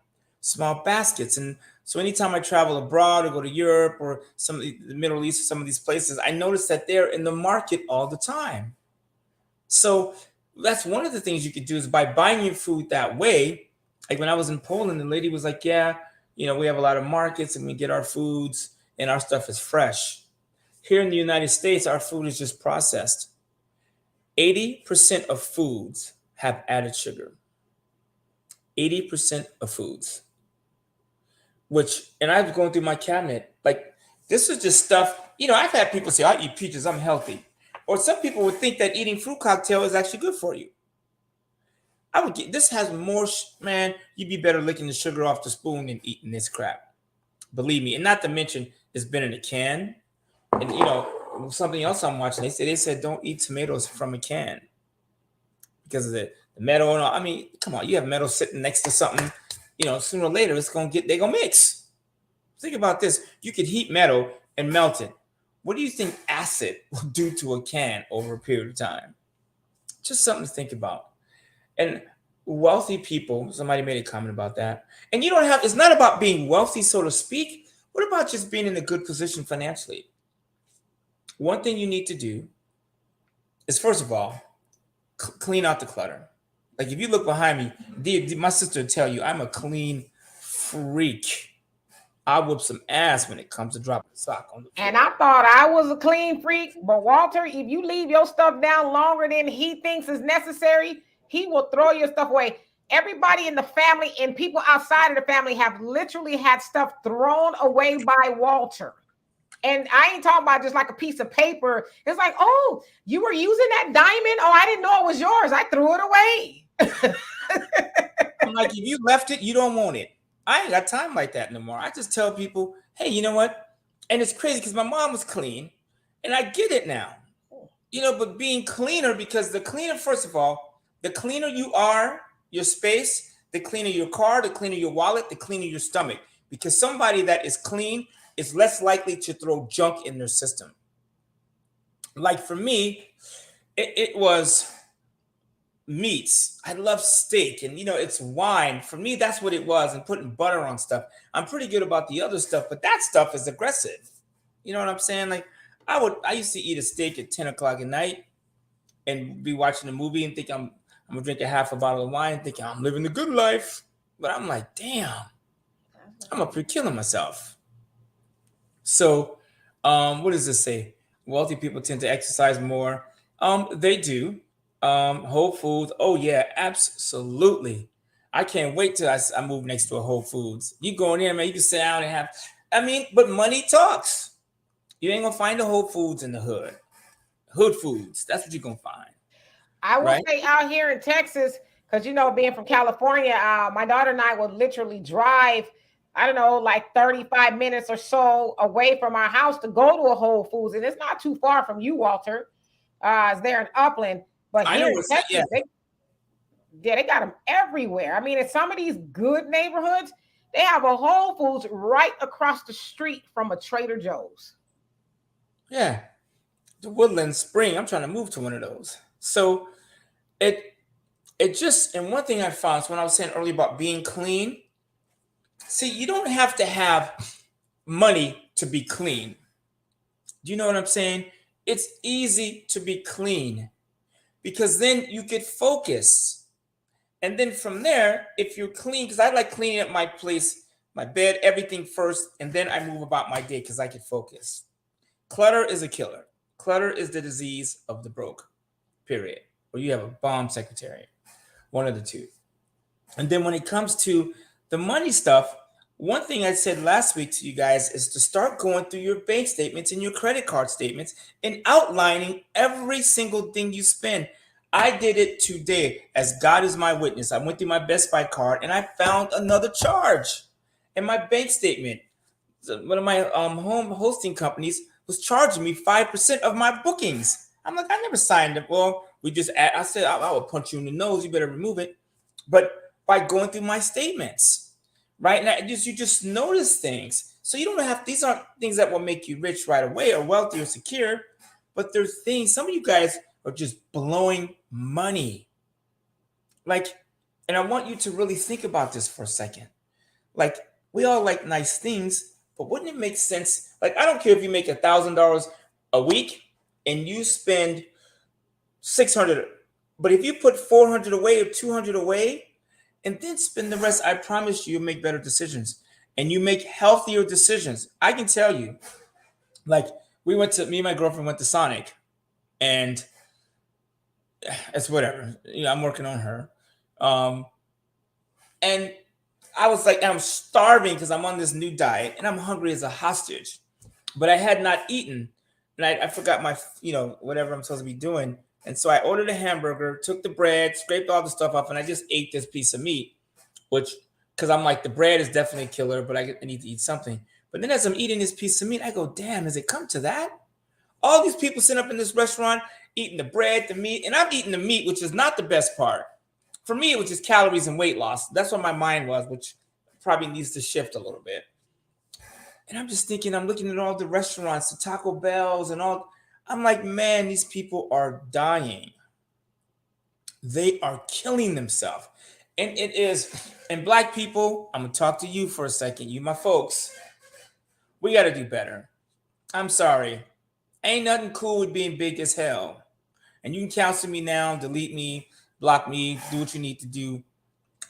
baskets. And so anytime I travel abroad or go to Europe or some of the Middle East or some of these places, I notice that they're in the market all the time. So that's one of the things you could do, is by buying your food that way. Like when I was in Poland, the lady was like, yeah, we have a lot of markets and we get our foods and our stuff is fresh. Here in the United States, our food is just processed. 80% of foods have added sugar. 80% of foods. And I was going through my cabinet, like, this is just stuff, I've had people say, I eat peaches, I'm healthy. Or some people would think that eating fruit cocktail is actually good for you. This has more, man, you'd be better licking the sugar off the spoon than eating this crap. Believe me. And not to mention, it's been in a can. And, something else I'm watching, they said don't eat tomatoes from a can because of the metal. I mean, come on, you have metal sitting next to something, sooner or later they're gonna mix. Think about this. You could heat metal and melt it. What do you think acid will do to a can over a period of time? Just something to think about. And wealthy people, somebody made a comment about that. And it's not about being wealthy, so to speak. What about just being in a good position financially? One thing you need to do is, first of all, clean out the clutter. Like, if you look behind me, my sister will tell you I'm a clean freak. I whoop some ass when it comes to dropping a sock on the floor. And I thought I was a clean freak, but Walter, if you leave your stuff down longer than he thinks is necessary, he will throw your stuff away. Everybody in the family and people outside of the family have literally had stuff thrown away by Walter. And I ain't talking about just like a piece of paper. It's like, oh, you were using that diamond? Oh, I didn't know it was yours. I threw it away. I'm like, if you left it, you don't want it. I ain't got time like that no more. I just tell people, hey, you know what? And it's crazy because my mom was clean, and I get it now. But being cleaner, because the cleaner, first of all, the cleaner you are, your space, the cleaner your car, the cleaner your wallet, the cleaner your stomach. Because somebody that is clean is less likely to throw junk in their system. Like for me, it was meats. I love steak, and it's wine. For me, that's what it was, and putting butter on stuff. I'm pretty good about the other stuff, but that stuff is aggressive. You know what I'm saying? Like, I used to eat a steak at 10 o'clock at night and be watching a movie and think I'm gonna drink a half a bottle of wine, thinking I'm living the good life. But I'm like, damn, I'm up here killing myself. So, what does this say? Wealthy people tend to exercise more. They do. Whole Foods. Oh yeah, absolutely. I can't wait till I move next to a Whole Foods. You go in there, man, you can sit down and have, but money talks. You ain't gonna find a Whole Foods in the hood. Hood foods. That's what you're gonna find. I will say out here in Texas, because being from California, my daughter and I would literally drive, I don't know, like 35 minutes or so away from our house to go to a Whole Foods. And it's not too far from you, Walter. It's there in Upland. But here in Texas, Yeah, they got them everywhere. I mean, in some of these good neighborhoods, they have a Whole Foods right across the street from a Trader Joe's. Yeah, the Woodland Spring. I'm trying to move to one of those. So it it just, and one thing I found is when I was saying earlier about being clean. See, you don't have to have money to be clean. Do you know what I'm saying? It's easy to be clean because then you get focused. And then from there, if you're clean, because I like cleaning up my place, my bed, everything first, and then I move about my day because I can focus. Clutter is a killer. Clutter is the disease of the broke, period. Or you have a bomb secretary, one of the two. And then when it comes to the money stuff, one thing I said last week to you guys is to start going through your bank statements and your credit card statements and outlining every single thing you spend. I did it today, as God is my witness. I went through my Best Buy card and I found another charge in my bank statement. So one of my home hosting companies was charging me 5% of my bookings. I'm like, I never signed up. Well, I said, I will punch you in the nose. You better remove it. But by going through my statements, right now, you just notice things. So you don't have, these aren't things that will make you rich right away or wealthy or secure, but there's things, some of you guys are just blowing money. Like, and I want you to really think about this for a second. Like, we all like nice things, but wouldn't it make sense? Like, I don't care if you make $1,000 a week and you spend 600, but if you put 400 away or 200 away and then spend the rest, I promise you, you'll make better decisions and you make healthier decisions. I can tell you, like, me and my girlfriend went to Sonic, and it's whatever. You know, I'm working on her. Um, and I was like, I'm starving because I'm on this new diet and I'm hungry as a hostage. But I had not eaten, and I forgot my, whatever I'm supposed to be doing. And so I ordered a hamburger, took the bread, scraped all the stuff off, and I just ate this piece of meat, which, because I'm like, the bread is definitely a killer, but I need to eat something. But then as I'm eating this piece of meat, I go, damn, has it come to that? All these people sitting up in this restaurant eating the bread, the meat, and I'm eating the meat, which is not the best part. For me, it was just calories and weight loss. That's what my mind was, which probably needs to shift a little bit. And I'm just thinking, I'm looking at all the restaurants, the Taco Bells and all. I'm like, man, these people are dying. They are killing themselves. And it is, and black people, I'm going to talk to you for a second. You, my folks, we got to do better. I'm sorry. Ain't nothing cool with being big as hell. And you can cancel me now, delete me, block me, do what you need to do.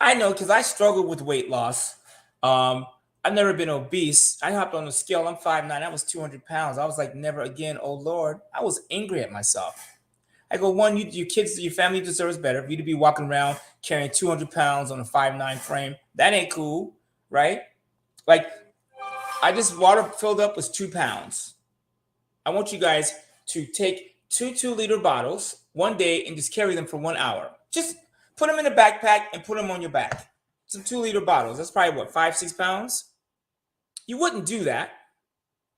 I know, because I struggle with weight loss. I've never been obese. I hopped on the scale. I'm 5'9". I was 200 pounds. I was like, never again. Oh, Lord. I was angry at myself. I go, one, your kids, your family deserves better. For you to be walking around carrying 200 pounds on a 5'9" frame. That ain't cool, right? Like, I just water filled up was 2 pounds. I want you guys to take two 2-liter bottles one day and just carry them for 1 hour. Just put them in a backpack and put them on your back. Some 2-liter bottles. That's probably what, 5-6 pounds? You wouldn't do that.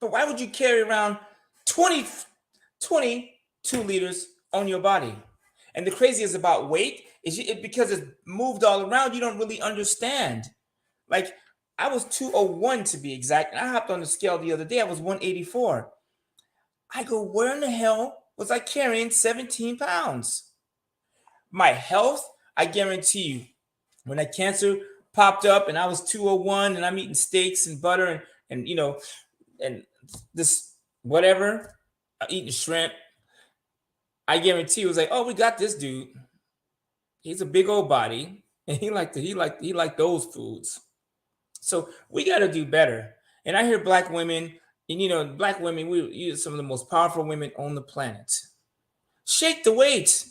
But why would you carry around 20 2 liters on your body? And the craziest about weight is because it's moved all around, you don't really understand. Like, I was 201 to be exact, and I hopped on the scale the other day. I was 184. I go, where in the hell was I carrying 17 pounds? My health, I guarantee you, when that cancer popped up and I was 201 and I'm eating steaks and butter and this whatever, eating shrimp, I guarantee it was like, oh, we got this dude. He's a big old body and he liked those foods. So we got to do better. And I hear black women, and black women, we're some of the most powerful women on the planet. Shake the weight.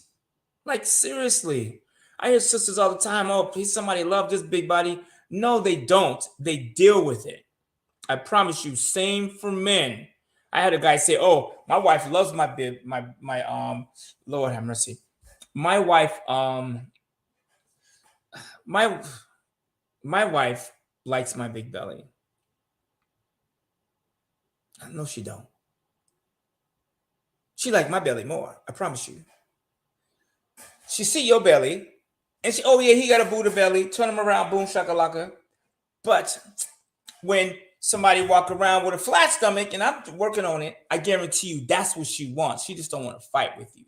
Like, seriously. I hear sisters all the time, oh, please, somebody love this big body. No, they don't. They deal with it. I promise you, same for men. I had a guy say, oh, my wife loves my bib, my Lord have mercy. My wife, my wife likes my big belly. No, she don't. She like my belly more. I promise you. She see your belly, And she, oh yeah, he got a Buddha belly. Turn him around, boom shakalaka. But when somebody walk around with a flat stomach, and I'm working on it, I guarantee you that's what she wants. She just don't want to fight with you.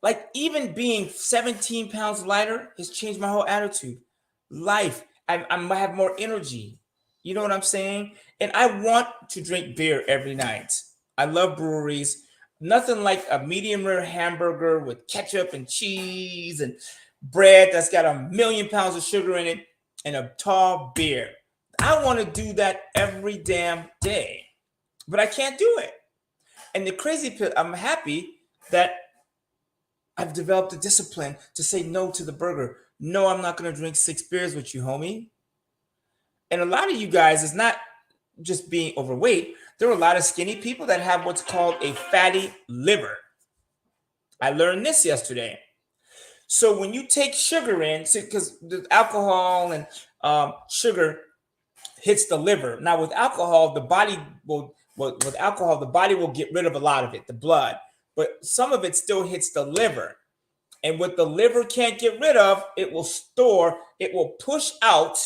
Like even being 17 pounds lighter has changed my whole attitude. Life, I have more energy. You know what I'm saying? And I want to drink beer every night. I love breweries. Nothing like a medium rare hamburger with ketchup and cheese and bread that's got 1,000,000 pounds of sugar in it and a tall beer. I want to do that every damn day, but I can't do it. And the crazy part, I'm happy that I've developed a discipline to say no to the burger. No, I'm not going to drink 6 beers with you, homie. And a lot of you guys is not just being overweight. There are a lot of skinny people that have what's called a fatty liver. I learned this yesterday. So when you take sugar in, because the alcohol and sugar hits the liver. Now with alcohol, the body will get rid of a lot of it, the blood, but some of it still hits the liver. And what the liver can't get rid of, it will store, it will push out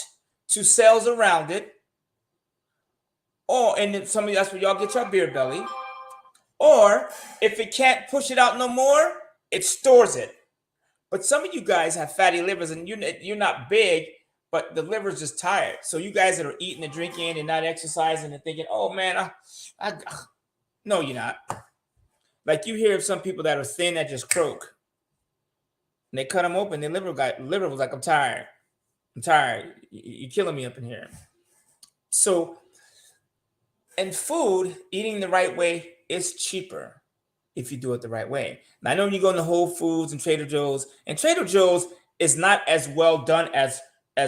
to cells around it. And then some of you, that's where y'all get your beer belly. Or if it can't push it out no more, it stores it. But some of you guys have fatty livers and you're not big, but the liver's just tired. So you guys that are eating and drinking and not exercising and thinking, oh man, no, you're not. Like you hear of some people that are thin that just croak. And they cut them open. Their liver was like, I'm tired. You're killing me up in here. So, and food, eating the right way is cheaper if you do it the right way. Now, I know you go into Whole Foods and Trader Joe's is not as well done as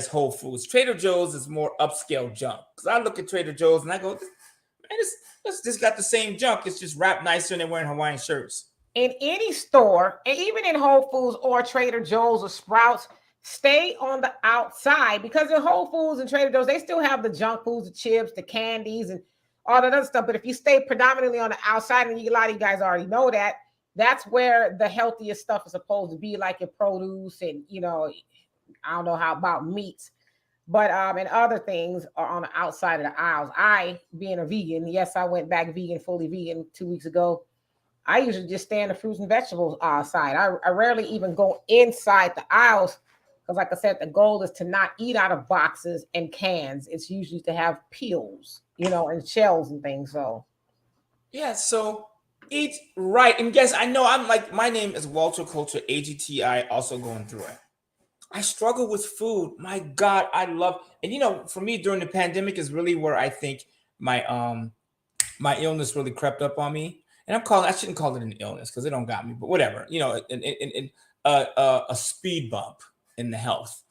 Whole Foods. Trader Joe's is more upscale junk. Because I look at Trader Joe's and I go, man, this got the same junk. It's just wrapped nicer and they're wearing Hawaiian shirts. In any store, and even in Whole Foods or Trader Joe's or Sprouts, stay on the outside, because in Whole Foods and Trader Joe's, they still have the junk foods, the chips, the candies, and all that other stuff. But if you stay predominantly on the outside, and a lot of you guys already know that, that's where the healthiest stuff is supposed to be, like your produce and, I don't know how about meats. But and other things are on the outside of the aisles. I, being a vegan, yes, I went back vegan, fully vegan 2 weeks ago. I usually just stay in the fruits and vegetables side. I rarely even go inside the aisles because, like I said, the goal is to not eat out of boxes and cans. It's usually to have peels, and shells and things. So, yeah, so eat right. And guess, I know I'm like, my name is Walter Culture, AGTI, also going through it. I struggle with food. My God, I love, and for me during the pandemic is really where I think my illness really crept up on me. And I shouldn't call it an illness because it don't got me, but whatever, a speed bump in the health.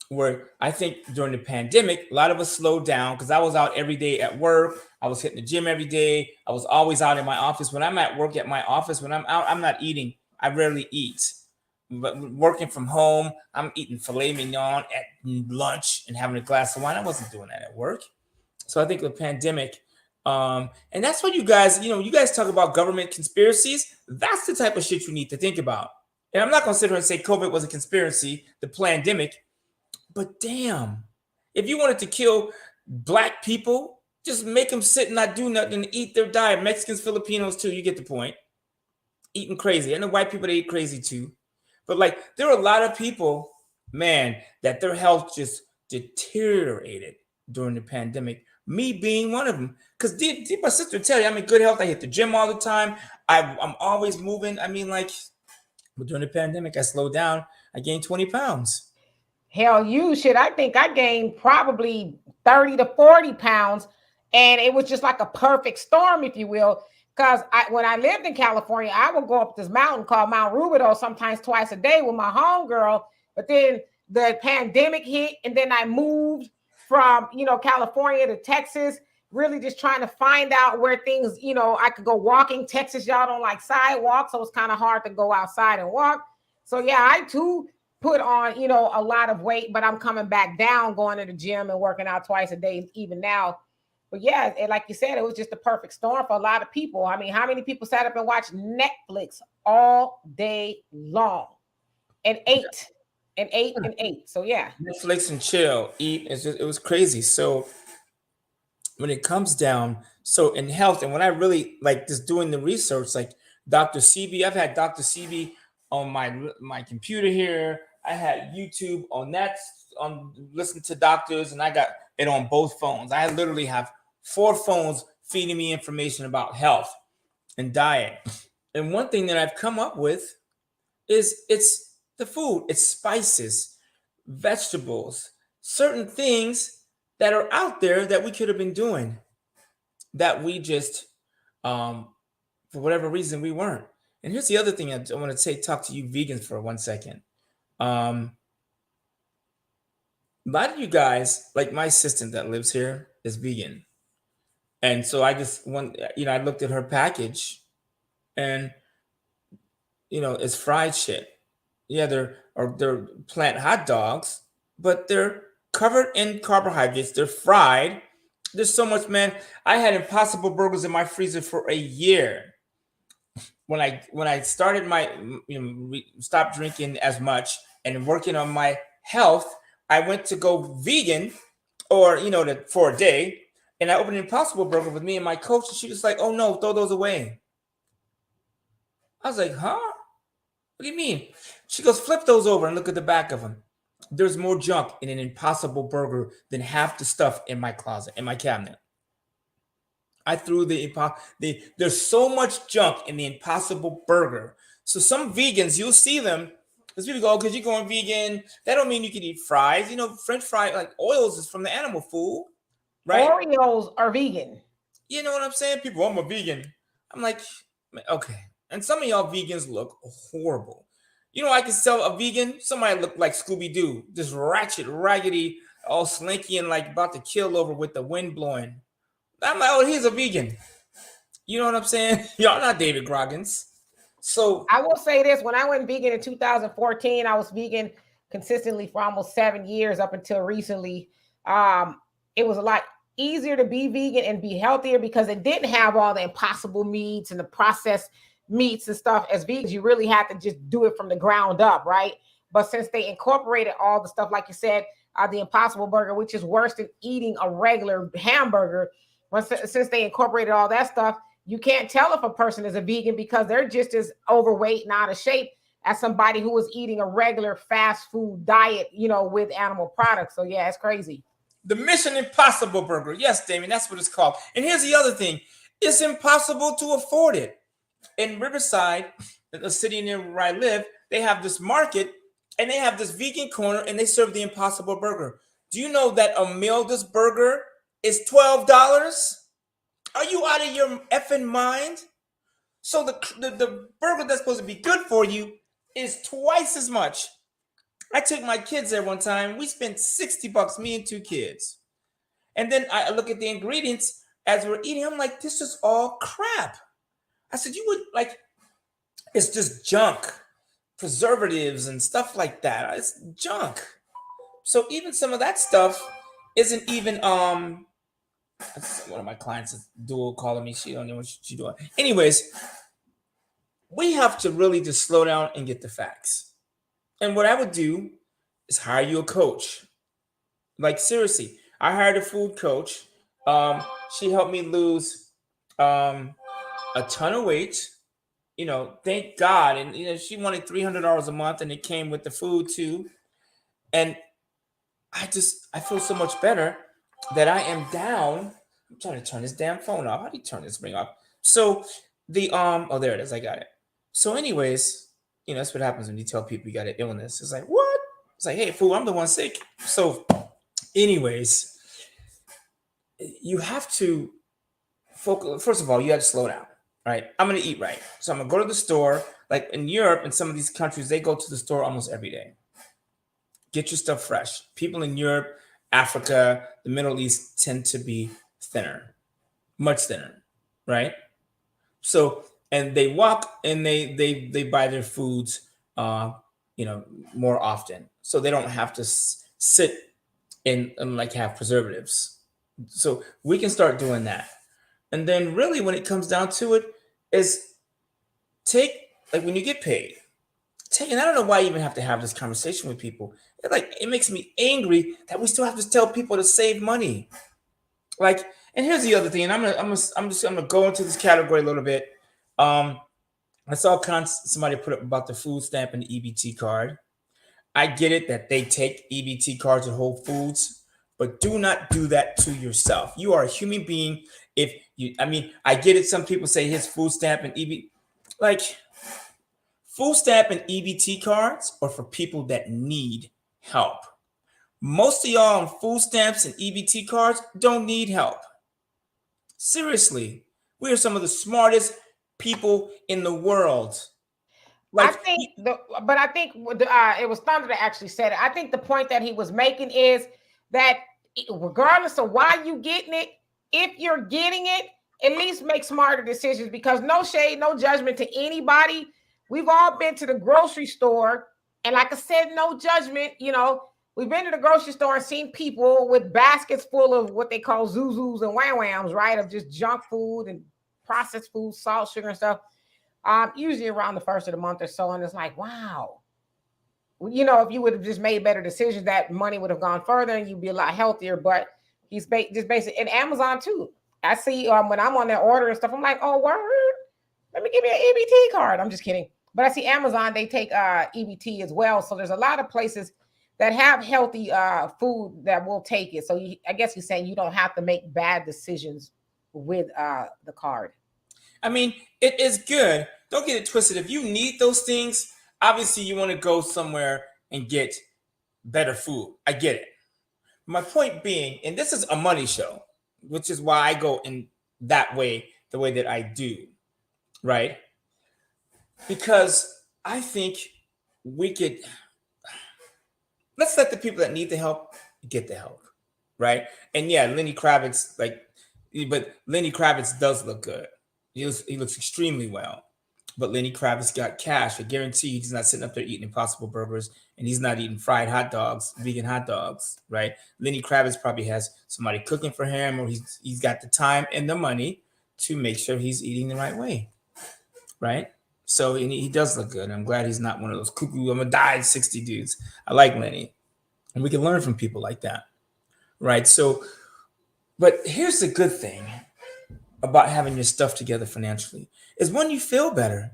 Where I think during the pandemic, a lot of us slowed down because I was out every day at work. I was hitting the gym every day. I was always out in my office. When I'm at work at my office, when I'm out, I'm not eating. I rarely eat. But working from home, I'm eating filet mignon at lunch and having a glass of wine. I wasn't doing that at work. So I think the pandemic, and that's what you guys talk about government conspiracies. That's the type of shit you need to think about. And I'm not going to sit here and say COVID was a conspiracy, the pandemic, but damn, if you wanted to kill black people, just make them sit and not do nothing and eat their diet. Mexicans, Filipinos too, you get the point. Eating crazy. I know white people, they eat crazy too. But like, there are a lot of people, man, that their health just deteriorated during the pandemic. Me being one of them. Because did my sister tell you, I'm in good health. I hit the gym all the time. I'm always moving. I mean, like, but during the pandemic, I slowed down. I gained 20 pounds. Hell, I think I gained probably 30 to 40 pounds. And it was just like a perfect storm, if you will. Because when I lived in California, I would go up this mountain called Mount Rubidoux sometimes twice a day with my homegirl. But then the pandemic hit, and then I moved from, California to Texas, really just trying to find out where things, I could go walking. Texas, y'all don't like sidewalks, so it's kind of hard to go outside and walk. So yeah, I too put on, a lot of weight, but I'm coming back down, going to the gym and working out twice a day, even now. But yeah, like you said, it was just a perfect storm for a lot of people. I mean, how many people sat up and watched Netflix all day long? and ate and ate and ate. So yeah. Netflix and chill, eat. It was crazy. So when it comes down, so in health, and when I really like just doing the research, like Dr. CB, I've had Dr. CB on my computer here. I had YouTube on that, on listening to doctors, and I got it on both phones. I literally have 4 phones feeding me information about health and diet. And one thing that I've come up with is it's the food, it's spices, vegetables, certain things that are out there that we could have been doing that we just, for whatever reason, we weren't. And here's the other thing I want to say, talk to you vegans for 1 second. A lot of you guys, like my assistant that lives here, is vegan. And so I just I looked at her package and, it's fried shit. Yeah, they're plant hot dogs, but they're covered in carbohydrates. They're fried. There's so much, man. I had Impossible Burgers in my freezer for a year. When I started my stopped drinking as much and working on my health, I went to go vegan, or for a day, and I opened an Impossible Burger with me and my coach, and she was like, "Oh no, throw those away." I was like, "Huh? What do you mean?" She goes, "Flip those over and look at the back of them. There's more junk in an Impossible Burger than half the stuff in my closet, in my cabinet." I threw there's so much junk in the Impossible Burger. So some vegans, you'll see them, because people go, because you're going vegan, that don't mean you can eat fries. French fry, like oils, is from the animal food, right? Oreos are vegan. You know what I'm saying? People, I'm a vegan. I'm like, okay. And some of y'all vegans look horrible. I can sell a vegan, somebody look like Scooby-Doo, just ratchet, raggedy, all slinky and like about to kill over with the wind blowing. I'm like, oh, he's a vegan. You know what I'm saying? Y'all not David Groggins. So I will say this: when I went vegan in 2014, I was vegan consistently for almost 7 years up until recently. It was a lot easier to be vegan and be healthier because it didn't have all the impossible meats and the processed meats and stuff. As vegans, you really had to just do it from the ground up, right? But since they incorporated all the stuff, like you said, the Impossible Burger, which is worse than eating a regular hamburger, since they incorporated all that stuff, you can't tell if a person is a vegan because they're just as overweight and out of shape as somebody who was eating a regular fast food diet, with animal products. So yeah, it's crazy. The Mission Impossible Burger. Yes, Damien, that's what it's called. And here's the other thing. It's impossible to afford it. In Riverside, the city near where I live, they have this market and they have this vegan corner and they serve the Impossible Burger. Do you know that a meal, this burger, is $12? Are you out of your effing mind? So the burger that's supposed to be good for you is twice as much. I took my kids there one time. We spent $60, me and 2 kids. And then I look at the ingredients as we're eating. I'm like, this is all crap. I said, you would like, it's just junk, preservatives and stuff like that. It's junk. So even some of that stuff isn't even one of my clients is dual calling me. She don't know what she's doing. Anyways, we have to really just slow down and get the facts. And what I would do is hire you a coach. Like seriously, I hired a food coach. She helped me lose a ton of weight. Thank God. And she wanted $300 a month, and it came with the food too. And I feel so much better that I am down. I'm trying to turn this damn phone off. How do you turn this ring off? So oh, there it is. I got it. So anyways, that's what happens when you tell people you got an illness. It's like, what? It's like, hey, fool, I'm the one sick. So anyways, you have to focus. First of all, you have to slow down, right? I'm going to eat right. So I'm going to go to the store. Like in Europe and some of these countries, they go to the store almost every day. Get your stuff fresh. People in Europe, Africa, the Middle East tend to be thinner, much thinner, right? So, and they walk and they buy their foods, more often. So they don't have to sit and like have preservatives. So we can start doing that. And then really when it comes down to it is take, like when you get paid, And I don't know why I even have to have this conversation with people. It makes me angry that we still have to tell people to save money. Like, and here's the other thing, and I'm gonna go into this category a little bit. Um, I saw somebody put up about the food stamp and the EBT card. I get it that they take EBT cards at Whole Foods, but do not do that to yourself. You are a human being. If you, I mean, I get it. Some people say his food stamp and EBT, like food stamp and EBT cards are for people that need help. Most of y'all on food stamps and EBT cards don't need help. Seriously, we are some of the smartest people in the world. I Like, think but I think it was Thunder that actually said it. I think the point that he was making is that regardless of why you getting it, if you're getting it, at least make smarter decisions, because no shade, no judgment to anybody. We've all been to the grocery store, and like I said, no judgment. We've been to the grocery store and seen people with baskets full of what they call zuzus and wham whams, right? Of just junk food and processed food, salt, sugar, and stuff. Usually around the first of the month or so, and it's like, wow, if you would have just made better decisions, that money would have gone further and you'd be a lot healthier. But he's just basic. And Amazon too. I see when I'm on their order and stuff, I'm like, oh, word, let me give me an EBT card. I'm just kidding. But I see Amazon, they take EBT as well. So there's a lot of places that have healthy food that will take it. So I guess he's saying you don't have to make bad decisions with the card. I mean, it is good. Don't get it twisted. If you need those things, obviously you want to go somewhere and get better food. I get it. My point being, and this is a money show, which is why I go in that way, the way that I do, right? Because I think we could, let's let the people that need the help get the help, right? And yeah, Lenny Kravitz, but Lenny Kravitz does look good. He looks extremely well. But Lenny Kravitz got cash. I guarantee he's not sitting up there eating Impossible Burgers, and he's not eating fried hot dogs, vegan hot dogs, right? Lenny Kravitz probably has somebody cooking for him, or he's got the time and the money to make sure he's eating the right way, right? So and he does look good. I'm glad he's not one of those cuckoo, I'm gonna die at 60 dudes. I like Lenny, and we can learn from people like that, right? So, but here's the good thing about having your stuff together financially is when you feel better.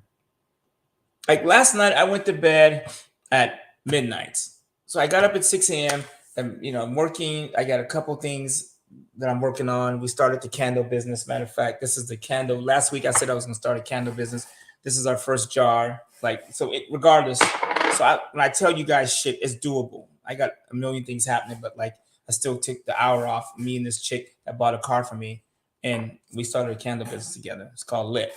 Like last night, I went to bed at midnight. So I got up at 6 a.m. and, I'm working. I got a couple things that I'm working on. We started the candle business. Matter of fact, this is the candle. Last week, I said I was going to start a candle business. This is our first jar. Regardless. So when I tell you guys shit, it's doable. I got a million things happening, but I still took the hour off. Me and this chick that bought a car for me, and we started a candle business together. It's called Lit.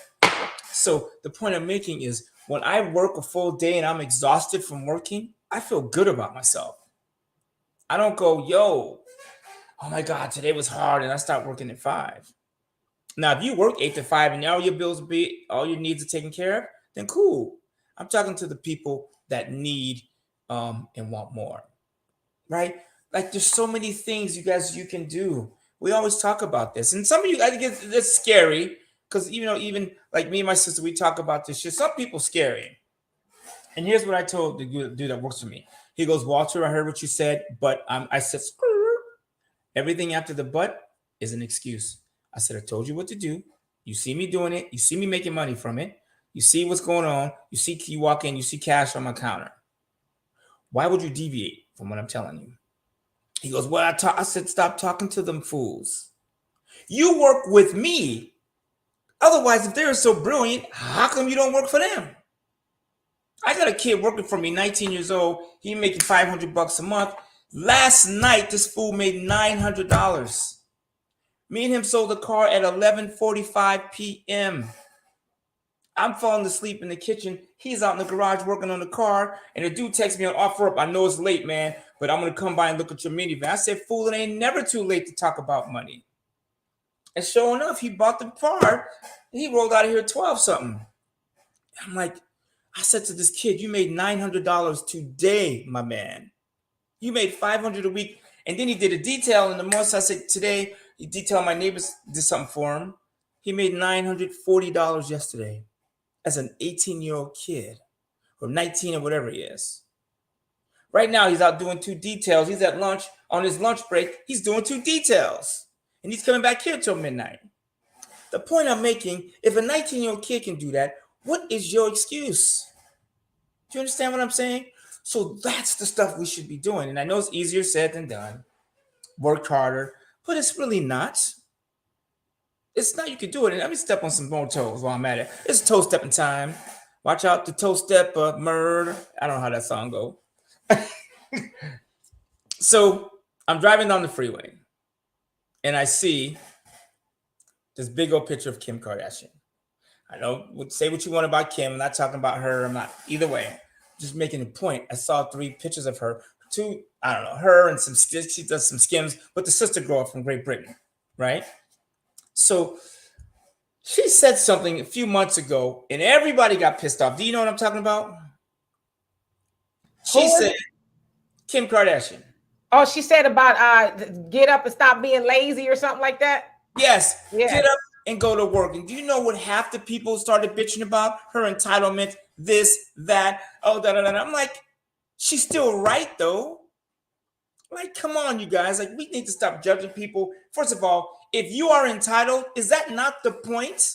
So the point I'm making is when I work a full day and I'm exhausted from working, I feel good about myself. I don't go, yo, oh my God, today was hard, and I start working at 5. Now, if you work 8 to 5 and all your bills all your needs are taken care of, then cool. I'm talking to the people that need and want more, right? Like there's so many things you can do. We always talk about this, and some of you, I think it's scary because even like me and my sister, we talk about this shit. Some people scary. And here's what I told the dude that works for me. He goes, Walter, I heard what you said, but I said, everything after the but is an excuse. I said, I told you what to do. You see me doing it. You see me making money from it. You see what's going on. You walk in, you see cash on my counter. Why would you deviate from what I'm telling you? He goes, well, I said, stop talking to them fools. You work with me. Otherwise, if they're so brilliant, how come you don't work for them? I got a kid working for me, 19 years old. He making $500 a month. Last night, this fool made $900. Me and him sold the car at 11:45 p.m. I'm falling asleep in the kitchen. He's out in the garage working on the car. And the dude texts me on OfferUp. I know it's late, man, but I'm going to come by and look at your minivan. I said, fool, it ain't never too late to talk about money. And sure enough, he bought the car. He rolled out of here 12 something. I'm like, I said to this kid, you made $900 today, my man. You made $500 a week. And then he did a detail in the month. So I said, today, he detailed my neighbors did something for him. He made $940 yesterday as an 18-year-old kid or 19 or whatever he is. Right now, he's out doing 2 details. He's at lunch on his lunch break. He's doing 2 details, and he's coming back here till midnight. The point I'm making, if a 19-year-old kid can do that, what is your excuse? Do you understand what I'm saying? So that's the stuff we should be doing. And I know it's easier said than done. Work harder, but it's really not. It's not. You could do it. And let me step on some more toes while I'm at it. It's toe stepping time. Watch out the toe step murder. I don't know how that song go. So I'm driving down the freeway and I see this big old picture of Kim Kardashian. I know, say what you want about Kim. I'm not talking about her. I'm not, either way. Just making a point. I saw 3 pictures of her. 2, I don't know, her and she does some Skims, but the sister girl from Great Britain, right? So she said something a few months ago and everybody got pissed off. Do you know what I'm talking about? She said, Kim Kardashian. Oh, she said about get up and stop being lazy or something like that? Yes. Get up and go to work. And do you know what half the people started bitching about? Her entitlement, this, that, oh, da, da, da. I'm like, she's still right, though. Like, come on, you guys. Like, we need to stop judging people. First of all, if you are entitled, is that not the point?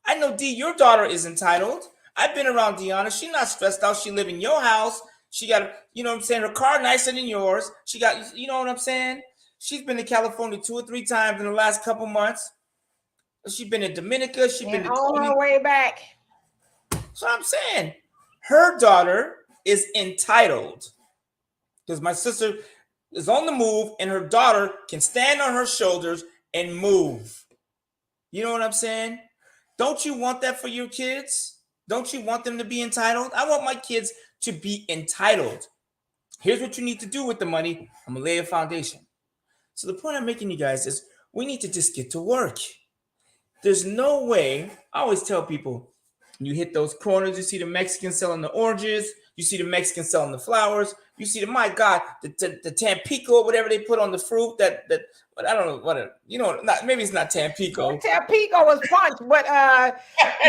I know, D, your daughter is entitled. I've been around Deanna. She's not stressed out. She live in your house. She got, you know what I'm saying, her car nicer than yours. She got, you know what I'm saying? She's been to California 2 or 3 times in the last couple months. She's been in Dominica. She's been on her way back. So I'm saying her daughter is entitled because my sister is on the move and her daughter can stand on her shoulders and move. You know what I'm saying? Don't you want that for your kids? Don't you want them to be entitled? I want my kids to be entitled. Here's what you need to do with the money. I'm going to lay a foundation. So the point I'm making, you guys, is we need to just get to work. There's no way. I always tell people, you hit those corners, you see the Mexicans selling the oranges, you see the Mexicans selling the flowers, you see my God, the Tampico, whatever they put on the fruit, that I don't know what, you know, maybe it's not Tampico. Tampico was punch, but I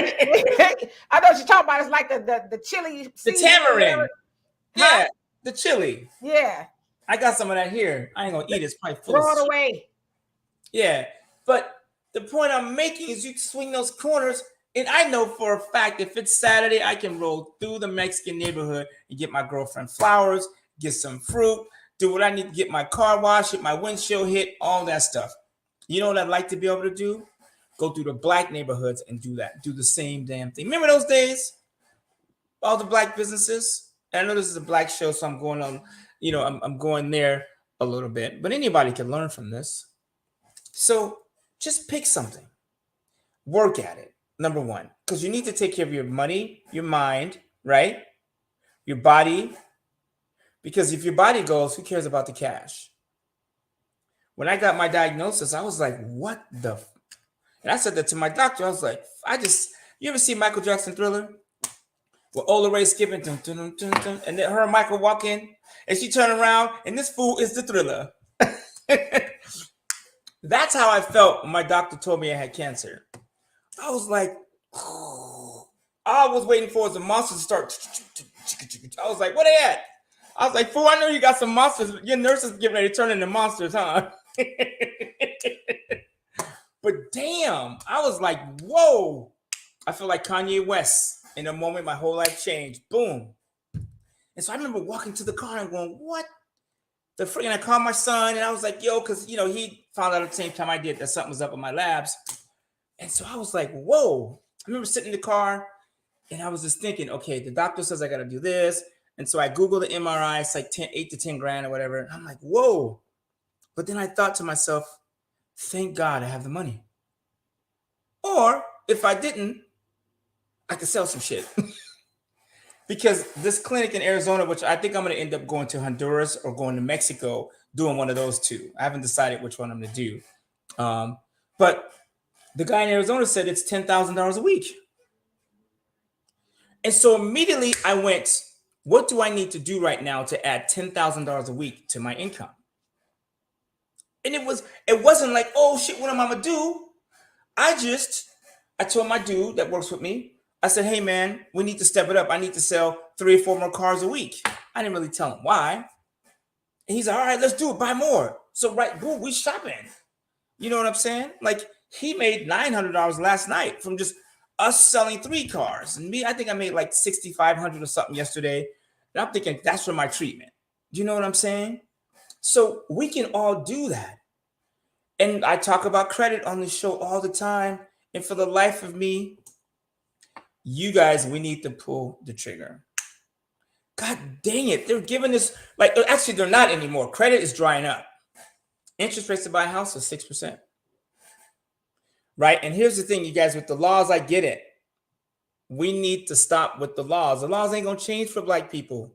know what you're talking about. It's like the chili, the tamarind, yeah, the chili, yeah. I got some of that here. I ain't gonna eat it. It's probably full. Throw it away. Yeah, but the point I'm making is you swing those corners. And I know for a fact, if it's Saturday, I can roll through the Mexican neighborhood and get my girlfriend flowers, get some fruit, do what I need to get my car washed, get my windshield hit, all that stuff. You know what I'd like to be able to do? Go through the black neighborhoods and do that. Do the same damn thing. Remember those days? All the black businesses? And I know this is a black show, so I'm going on, you know, I'm going there a little bit. But anybody can learn from this. So just pick something. Work at it. Number 1, because you need to take care of your money, your mind, right? Your body. Because if your body goes, who cares about the cash? When I got my diagnosis, I was like, what the? And I said that to my doctor. I was like, you ever see Michael Jackson Thriller? With Ola Ray skipping, dun, dun, dun, dun, dun, and then her and Michael walk in, and she turn around, and this fool is the Thriller. That's how I felt when my doctor told me I had cancer. I was like, all I was waiting for was the monsters to start. I was like, where they at? I was like, fool, I know you got some monsters. Your nurses getting ready to turn into monsters, huh? But damn, I was like, whoa. I feel like Kanye West. In a moment, my whole life changed. Boom. And so I remember walking to the car and going, what? The freaking, I called my son and I was like, yo, because, you know, he found out at the same time I did that something was up in my labs. And so I was like, whoa. I remember sitting in the car and I was just thinking, okay, the doctor says I got to do this. And so I Googled the MRI. It's like 8 to 10 grand or whatever. And I'm like, whoa. But then I thought to myself, thank God I have the money. Or if I didn't, I could sell some shit. Because this clinic in Arizona, which I think I'm going to end up going to Honduras or going to Mexico, doing one of those 2. I haven't decided which one I'm going to do. But the guy in Arizona said it's $10,000 a week. And so immediately I went, what do I need to do right now to add $10,000 a week to my income? And it wasn't like, oh shit, what am I going to do? I told my dude that works with me, I said, hey man, we need to step it up. I need to sell 3 or 4 more cars a week. I didn't really tell him why. And he's like, all right, let's do it. Buy more. So right, boom, we shopping. You know what I'm saying? Like he made $900 last night from just us selling 3 cars. And me, I think I made like 6,500 or something yesterday. And I'm thinking that's for my treatment. Do you know what I'm saying? So we can all do that. And I talk about credit on the show all the time. And for the life of me, you guys, we need to pull the trigger. God dang it. They're giving us, like, actually, they're not anymore. Credit is drying up. Interest rates to buy a house is 6%. Right? And here's the thing, you guys, with the laws, I get it. We need to stop with the laws. The laws ain't going to change for Black people.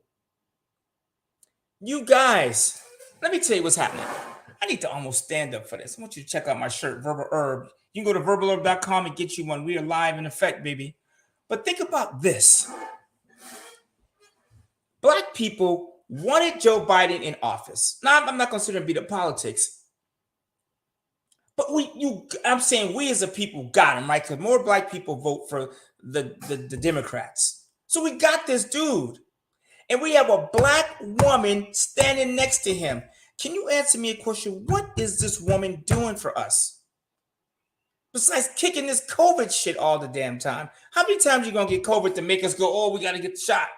You guys, let me tell you what's happening. I need to almost stand up for this. I want you to check out my shirt, Verbal Herb. You can go to verbalherb.com and get you one. We are live in effect, baby. But think about this. Black people wanted Joe Biden in office. Now, I'm not considering to be the politics. But I'm saying we as a people got him, right? Because more Black people vote for the Democrats. So we got this dude. And we have a Black woman standing next to him. Can you answer me a question? What is this woman doing for us? Besides kicking this COVID shit all the damn time. How many times are you going to get COVID to make us go, oh, we got to get the shot?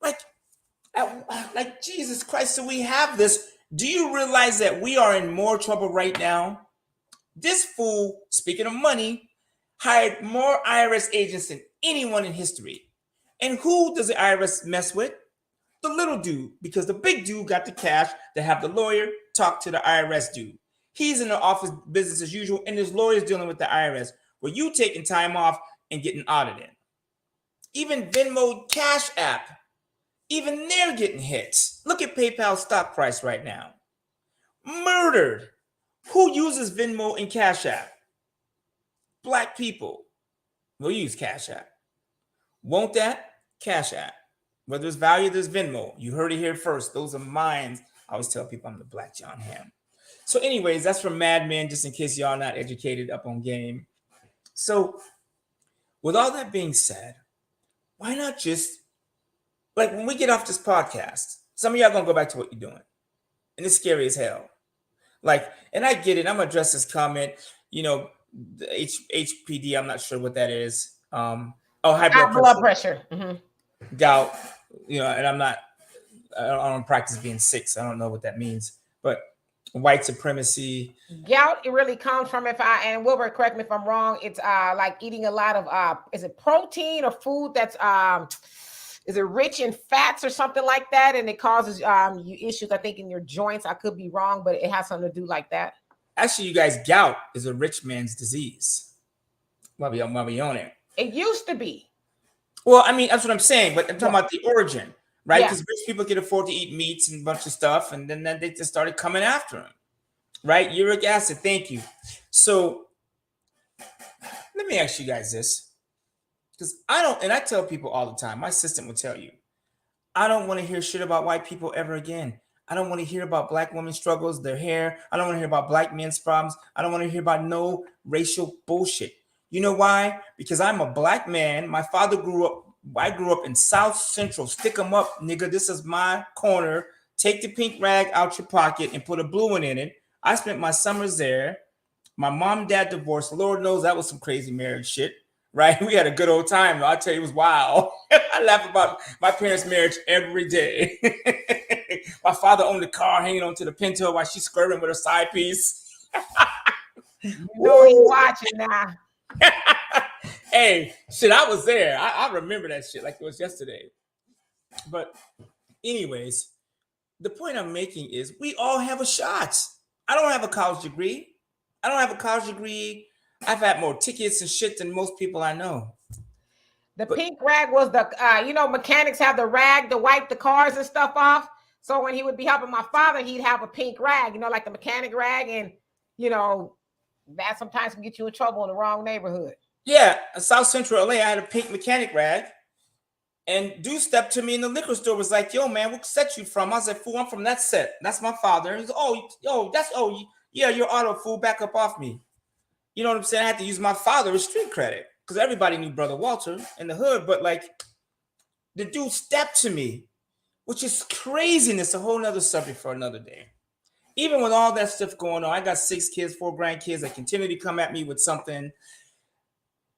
Like Jesus Christ. So we have this. Do you realize that we are in more trouble right now? This fool, speaking of money, hired more IRS agents than anyone in history. And who does the IRS mess with? The little dude, because the big dude got the cash to have the lawyer talk to the IRS dude. He's in the office business as usual, and his lawyer's dealing with the IRS, where you taking time off and getting audited. Even Venmo Cash App, even they're getting hits. Look at PayPal's stock price right now. Murdered. Who uses Venmo and Cash App? Black people will use Cash App. Won't that? Cash App. Whether it's value, there's Venmo. You heard it here first. Those are mine. I always tell people I'm the Black John Hamm. So anyways, that's from Mad Men, just in case y'all not educated up on game. So with all that being said, why not just, like when we get off this podcast, some of y'all going to go back to what you're doing. And it's scary as hell. Like, and I get it. I'm going to address this comment, the HPD, I'm not sure what that is. High blood pressure. Mm-hmm. Gout, and I don't practice being sick, so I don't know what that means. But white supremacy. Gout, it really comes from, and Wilbur, correct me if I'm wrong, it's like eating a lot of, is it protein or food that's, is it rich in fats or something like that? And it causes you issues, I think, in your joints. I could be wrong, but it has something to do like that. Actually, you guys, gout is a rich man's disease. While we on it. It used to be. Well, I mean, that's what I'm saying, but I'm talking about the origin, right? Because rich people can afford to eat meats and a bunch of stuff, and then they just started coming after him, right? Uric acid, thank you. So let me ask you guys this, because I tell people all the time, my assistant will tell you, I don't want to hear shit about white people ever again. I don't want to hear about Black women's struggles, their hair. I don't want to hear about Black men's problems. I don't want to hear about no racial bullshit. You know why? Because I'm a Black man. My father I grew up in South Central. Stick 'em up, nigga. This is my corner. Take the pink rag out your pocket and put a blue one in it. I spent my summers there. My mom and dad divorced. Lord knows that was some crazy marriage shit, right? We had a good old time, though. I tell you, it was wild. I laugh about my parents' marriage every day. My father owned a car hanging onto the Pinto while she's skirting with her side piece. You know he's watching now. Hey, shit, I was there. I remember that shit like it was yesterday. But anyways, the point I'm making is we all have a shot. I don't have a college degree. I've had more tickets and shit than most people I know. The pink rag was the, mechanics have the rag to wipe the cars and stuff off. So when he would be helping my father, he'd have a pink rag, like the mechanic rag. And, that sometimes can get you in trouble in the wrong neighborhood. Yeah, in South Central LA, I had a pink mechanic rag. And dude stepped to me in the liquor store, was like, yo, man, what set you from? I said, fool, I'm from that set. That's my father. He's like, yeah, you're auto, fool, back up off me. You know what I'm saying? I had to use my father's street credit. because everybody knew Brother Walter in the hood, but like the dude stepped to me, which is craziness, a whole nother subject for another day. Even with all that stuff going on, I got 6 kids, 4 grandkids that continue to come at me with something.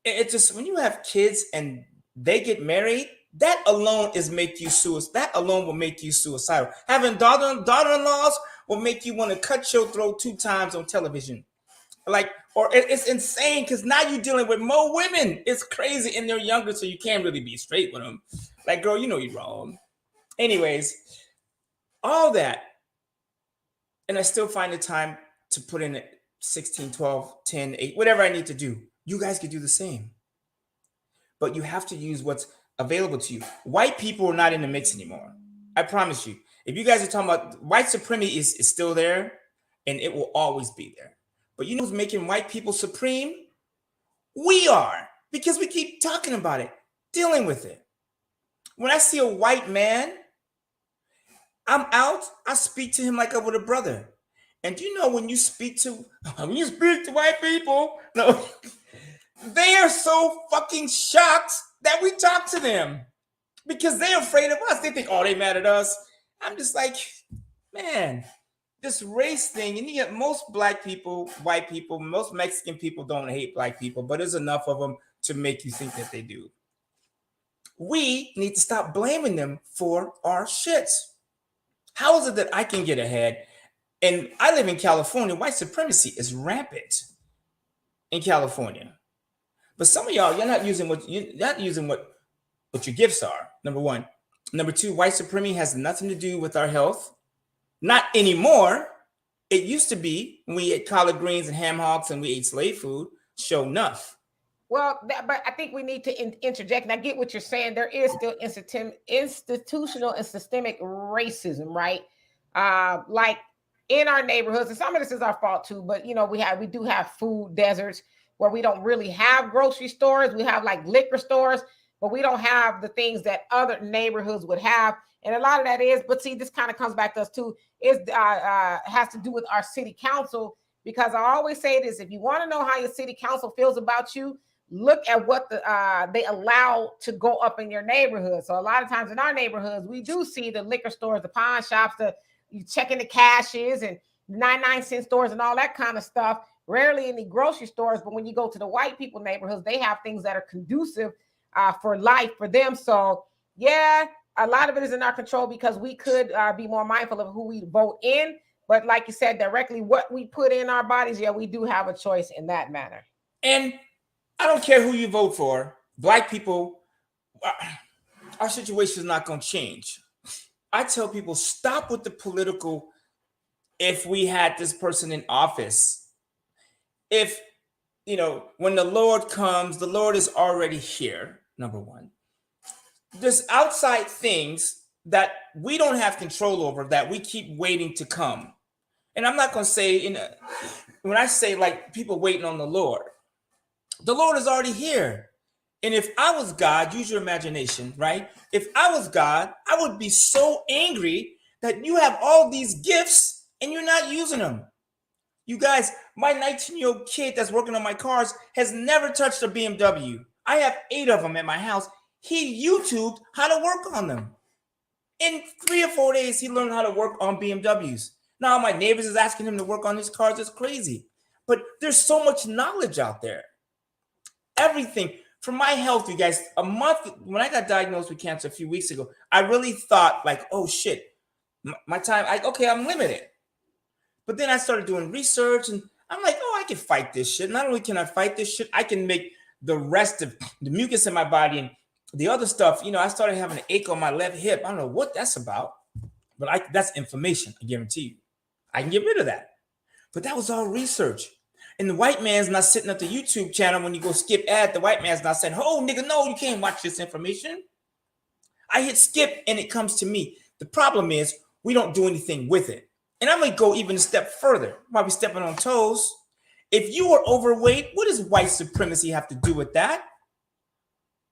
It just, when you have kids and they get married, that alone is make you suicidal. That alone will make you suicidal. Having daughter-in-laws will make you want to cut your throat 2 times on television. Like, or it's insane because now you're dealing with more women. It's crazy, and they're younger, so you can't really be straight with them. Like, girl, you know you're wrong. Anyways, all that, and I still find the time to put in 16, 12, 10, 8, whatever I need to do. You guys could do the same. But you have to use what's available to you. White people are not in the mix anymore. I promise you. If you guys are talking about white supremacy is still there, and it will always be there. But you know who's making white people supreme? We are, because we keep talking about it, dealing with it. When I see a white man, I'm out, I speak to him like I would a brother. And do you know when you speak to white people, no, they are so fucking shocked that we talk to them because they're afraid of us. They think, oh, they mad at us. I'm just like, man, this race thing, and yet most black people, white people, most Mexican people don't hate black people, but there's enough of them to make you think that they do. We need to stop blaming them for our shits. How is it that I can get ahead? And I live in California. White supremacy is rampant in California. But some of y'all, you're not using what your gifts are. Number one. Number two, white supremacy has nothing to do with our health. Not anymore. It used to be when we ate collard greens and ham hocks and we ate slave food. Show enough. Well, but I think we need to interject, and I get what you're saying. There is still institutional and systemic racism, right? Like in our neighborhoods, and some of this is our fault too. But you know, we do have food deserts where we don't really have grocery stores. We have like liquor stores, but we don't have the things that other neighborhoods would have. And a lot of that is, but see, this kind of comes back to us too. Is has to do with our city council, because I always say this: if you want to know how your city council feels about you, look at what they allow to go up in your neighborhood. So a lot of times in our neighborhoods, we do see the liquor stores, the pawn shops, you checking the cashes and 99-cent stores and all that kind of stuff. Rarely any grocery stores, but when you go to the white people neighborhoods, they have things that are conducive for life for them. So yeah, a lot of it is in our control because we could be more mindful of who we vote in. But like you said, directly what we put in our bodies, yeah, we do have a choice in that manner. And I don't care who you vote for. Black people, our situation is not going to change. I tell people, stop with the political, if we had this person in office. If, you know, when the Lord comes, the Lord is already here, number one. There's outside things that we don't have control over that we keep waiting to come. And I'm not going to say, when I say like people waiting on the Lord is already here. And if I was God, use your imagination, right? If I was God, I would be so angry that you have all these gifts and you're not using them. You guys, my 19-year-old kid that's working on my cars has never touched a BMW. I have 8 of them at my house. He YouTubed how to work on them. In 3 or 4 days, he learned how to work on BMWs. Now my neighbors is asking him to work on his cars. It's crazy. But there's so much knowledge out there. Everything for my health, you guys, a month when I got diagnosed with cancer a few weeks ago, I really thought like, oh shit, my time, I'm limited. But then I started doing research and I'm like, oh, I can fight this shit. Not only can I fight this shit, I can make the rest of the mucus in my body and the other stuff. You know, I started having an ache on my left hip. I don't know what that's about, but that's inflammation. I guarantee you, I can get rid of that. But that was all research. And the white man's not sitting at the YouTube channel when you go skip ad. The white man's not saying, oh, nigga, no, you can't watch this information. I hit skip and it comes to me. The problem is we don't do anything with it. And I'm going to go even a step further while we're stepping on toes. If you are overweight, what does white supremacy have to do with that?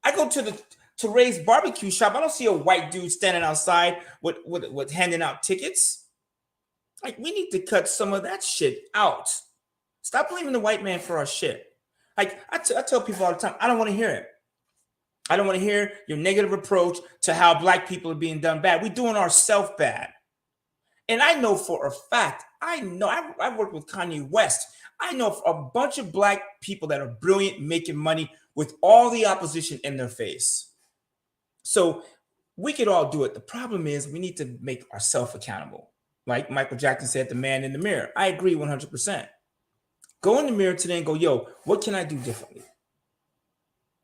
I go to Ray's barbecue shop. I don't see a white dude standing outside with handing out tickets. Like, we need to cut some of that shit out. Stop blaming the white man for our shit. Like I tell people all the time, I don't want to hear it. I don't want to hear your negative approach to how black people are being done bad. We're doing ourselves bad. And I know for a fact, I worked with Kanye West. I know a bunch of black people that are brilliant, making money with all the opposition in their face. So we could all do it. The problem is we need to make ourselves accountable. Like Michael Jackson said, the man in the mirror. I agree 100%. Go in the mirror today and go, yo, what can I do differently?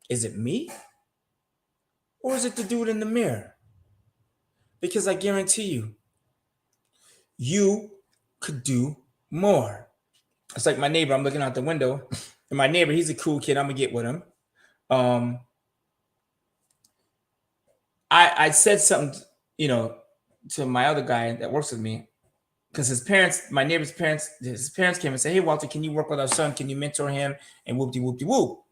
Is it me? Or is it the dude in the mirror? Because I guarantee you could do more. It's like my neighbor, I'm looking out the window, and my neighbor, he's a cool kid. I'm gonna get with him. I said something, to my other guy that works with me, because my neighbor's parents, his parents came and said, hey, Walter, can you work with our son? Can you mentor him? And whoop-de-whoop-de-whoop.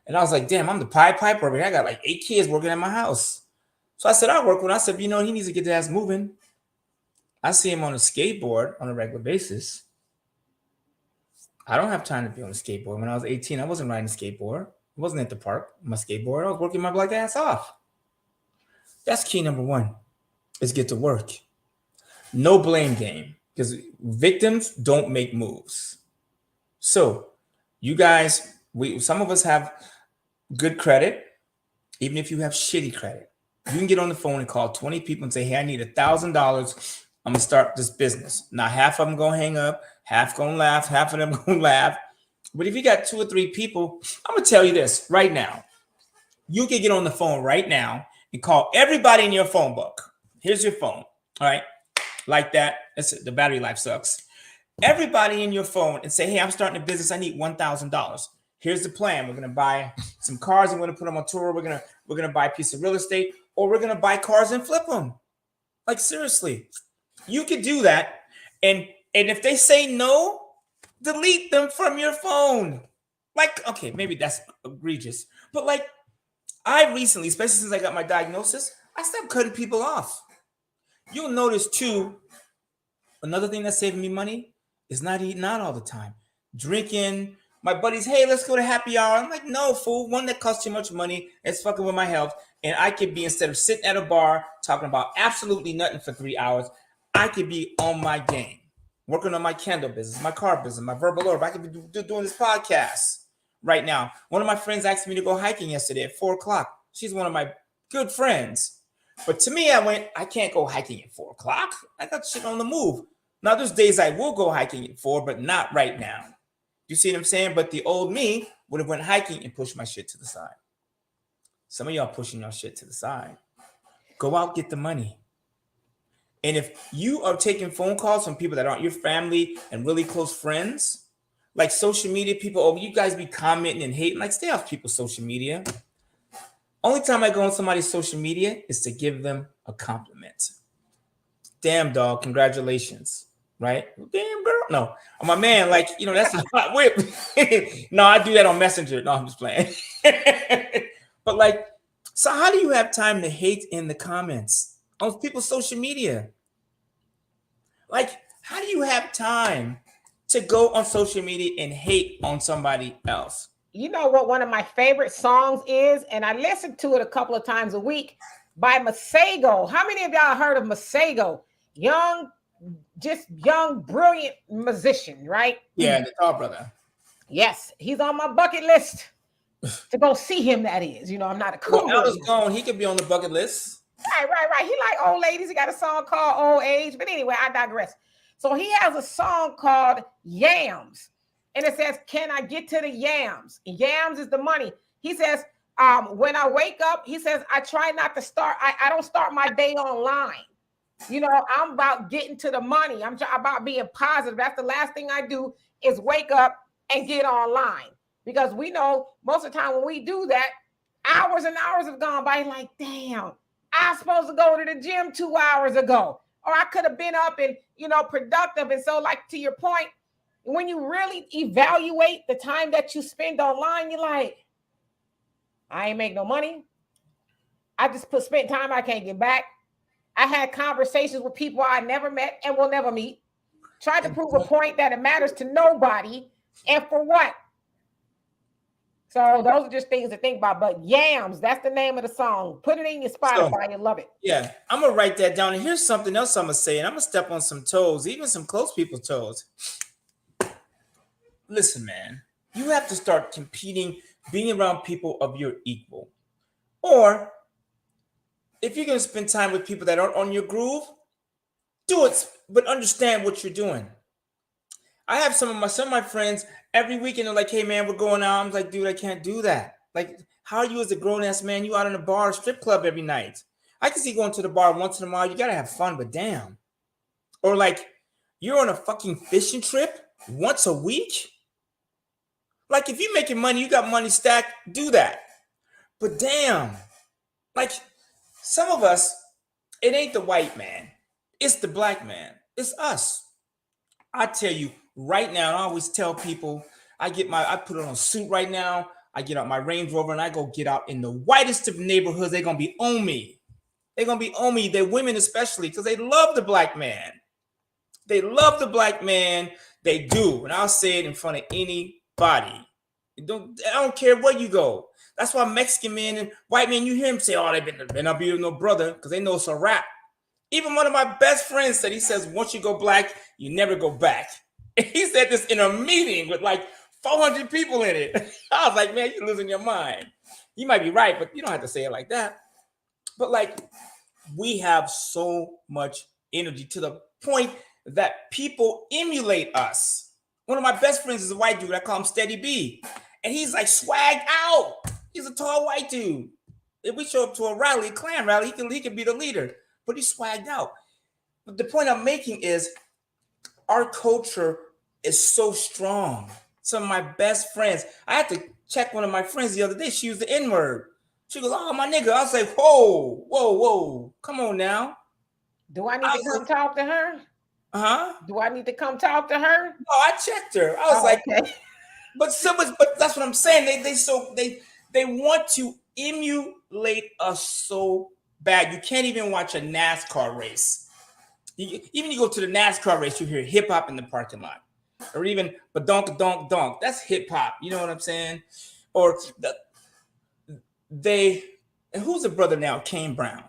And I was like, damn, I'm the Pied Piper over here. I got like 8 kids working at my house. So I said, I'll work with him. I said, he needs to get his ass moving. I see him on a skateboard on a regular basis. I don't have time to be on a skateboard. When I was 18, I wasn't riding a skateboard. I wasn't at the park on my skateboard. I was working my black ass off. That's key number 1, is get to work. No blame game, because victims don't make moves. So you guys, some of us have good credit. Even if you have shitty credit, you can get on the phone and call 20 people and say, hey, I need $1,000. I'm going to start this business. Now, half of them going to hang up, half going to laugh, half of them going to laugh. But if you got 2 or 3 people, I'm going to tell you this right now. You can get on the phone right now and call everybody in your phone book. Here's your phone. All right. Like that. The battery life sucks. Everybody in your phone and say, hey, I'm starting a business. I need $1,000. Here's the plan. We're going to buy some cars. I'm going to put them on tour. We're going to buy a piece of real estate, or we're going to buy cars and flip them. Like, seriously, you could do that. And if they say no, delete them from your phone. Like, okay, maybe that's egregious. But like, I recently, especially since I got my diagnosis, I stopped cutting people off. You'll notice too, another thing that's saving me money is not eating out all the time. Drinking. My buddies, hey, let's go to happy hour. I'm like, no, fool. One, that costs too much money. It's fucking with my health. And I could be, instead of sitting at a bar talking about absolutely nothing for 3 hours, I could be on my game, working on my candle business, my car business, my verbal orb. I could be doing this podcast right now. One of my friends asked me to go hiking yesterday at 4:00. She's one of my good friends. But to me, I can't go hiking at 4:00. I got shit on the move. Now, there's days I will go hiking at 4, but not right now. You see what I'm saying? But the old me would have went hiking and pushed my shit to the side. Some of y'all pushing your shit to the side. Go out, get the money. And if you are taking phone calls from people that aren't your family and really close friends, like social media people, oh, you guys be commenting and hating, like stay off people's social media. Only time I go on somebody's social media is to give them a compliment. Damn, dog, congratulations. Right? Damn, girl. No, I'm my man. Like, that's a hot whip. No, I do that on Messenger. No, I'm just playing. But like, so how do you have time to hate in the comments on people's social media? Like, how do you have time to go on social media and hate on somebody else? You know what one of my favorite songs is? And I listen to it a couple of times a week, by Masego. How many of y'all heard of Masego? Young, brilliant musician, right? Yeah, the tall brother. Yes, he's on my bucket list to go see him. That is, I'm not a cool. Well, Ella's gone. He could be on the bucket list. Right. He like old ladies. He got a song called Old Age. But anyway, I digress. So he has a song called Yams. And it says, can I get to the yams? Yams is the money. He says, when I wake up, he says, I try not to start. I don't start my day online. I'm about getting to the money. I'm about being positive. That's the last thing I do is wake up and get online. Because we know most of the time when we do that, hours and hours have gone by. Like, damn, I was supposed to go to the gym 2 hours ago. Or I could have been up and, productive. And so, like, to your point, when you really evaluate the time that you spend online, you're like, I ain't make no money. I just spent time I can't get back. I had conversations with people I never met and will never meet. Tried to prove a point that it matters to nobody. And for what? So those are just things to think about. But Yams, that's the name of the song. Put it in your So Spotify. You'll love it. yeah, I'm gonna write that down. And here's something else I'm gonna say, and I'm gonna step on some toes, even some close people's toes. Listen, man, you have to start competing, being around people of your equal. Or if you're gonna spend time with people that aren't on your groove, do it, but understand what you're doing. I have some of my friends every weekend are like, "Hey man, we're going out." I'm like, "Dude, I can't do that." Like, how are you as a grown ass man? You out in a bar, strip club every night. I can see going to the bar once in a while. You gotta have fun, but damn. Or like, you're on a fucking fishing trip once a week. Like, if you're making money, you got money stacked, do that. But damn, like some of us, it ain't the white man, it's the black man, it's us. I tell you right now, and I always tell people, I put on a suit right now. I get out my Range Rover and I go get out in the whitest of neighborhoods. They're gonna be on me. They're gonna be on me. They're women especially because they love the black man. They love the black man. They do, and I'll say it in front of anybody. I don't care where you go. That's why Mexican men and white men, you hear them say, "Oh, they better not be with no brother," because they know it's a rap. Even one of my best friends said, he says, once you go black, you never go back. And he said this in a meeting with like 400 people in it. I was like, man, you're losing your mind. You might be right, but you don't have to say it like that. But like, we have so much energy to the point that people emulate us. One of my best friends is a white dude. I call him Steady B. And he's like swagged out. He's a tall white dude. If we show up to a rally, a Klan rally, he can be the leader. But he's swagged out. But the point I'm making is our culture is so strong. Some of my best friends, I had to check one of my friends the other day. She used the N-word. She goes, "Oh, my nigga." I was like, whoa, whoa, whoa. Come on now. Do I need to come talk to her? Uh-huh. Do I need to come talk to her? No, I checked her. I was like, okay. But that's what I'm saying. They want to emulate us so bad. You can't even watch a NASCAR race. Even you go to the NASCAR race, you hear hip hop in the parking lot, or even badonk donk donk. That's hip hop. You know what I'm saying? Or and who's the brother now? Kane Brown.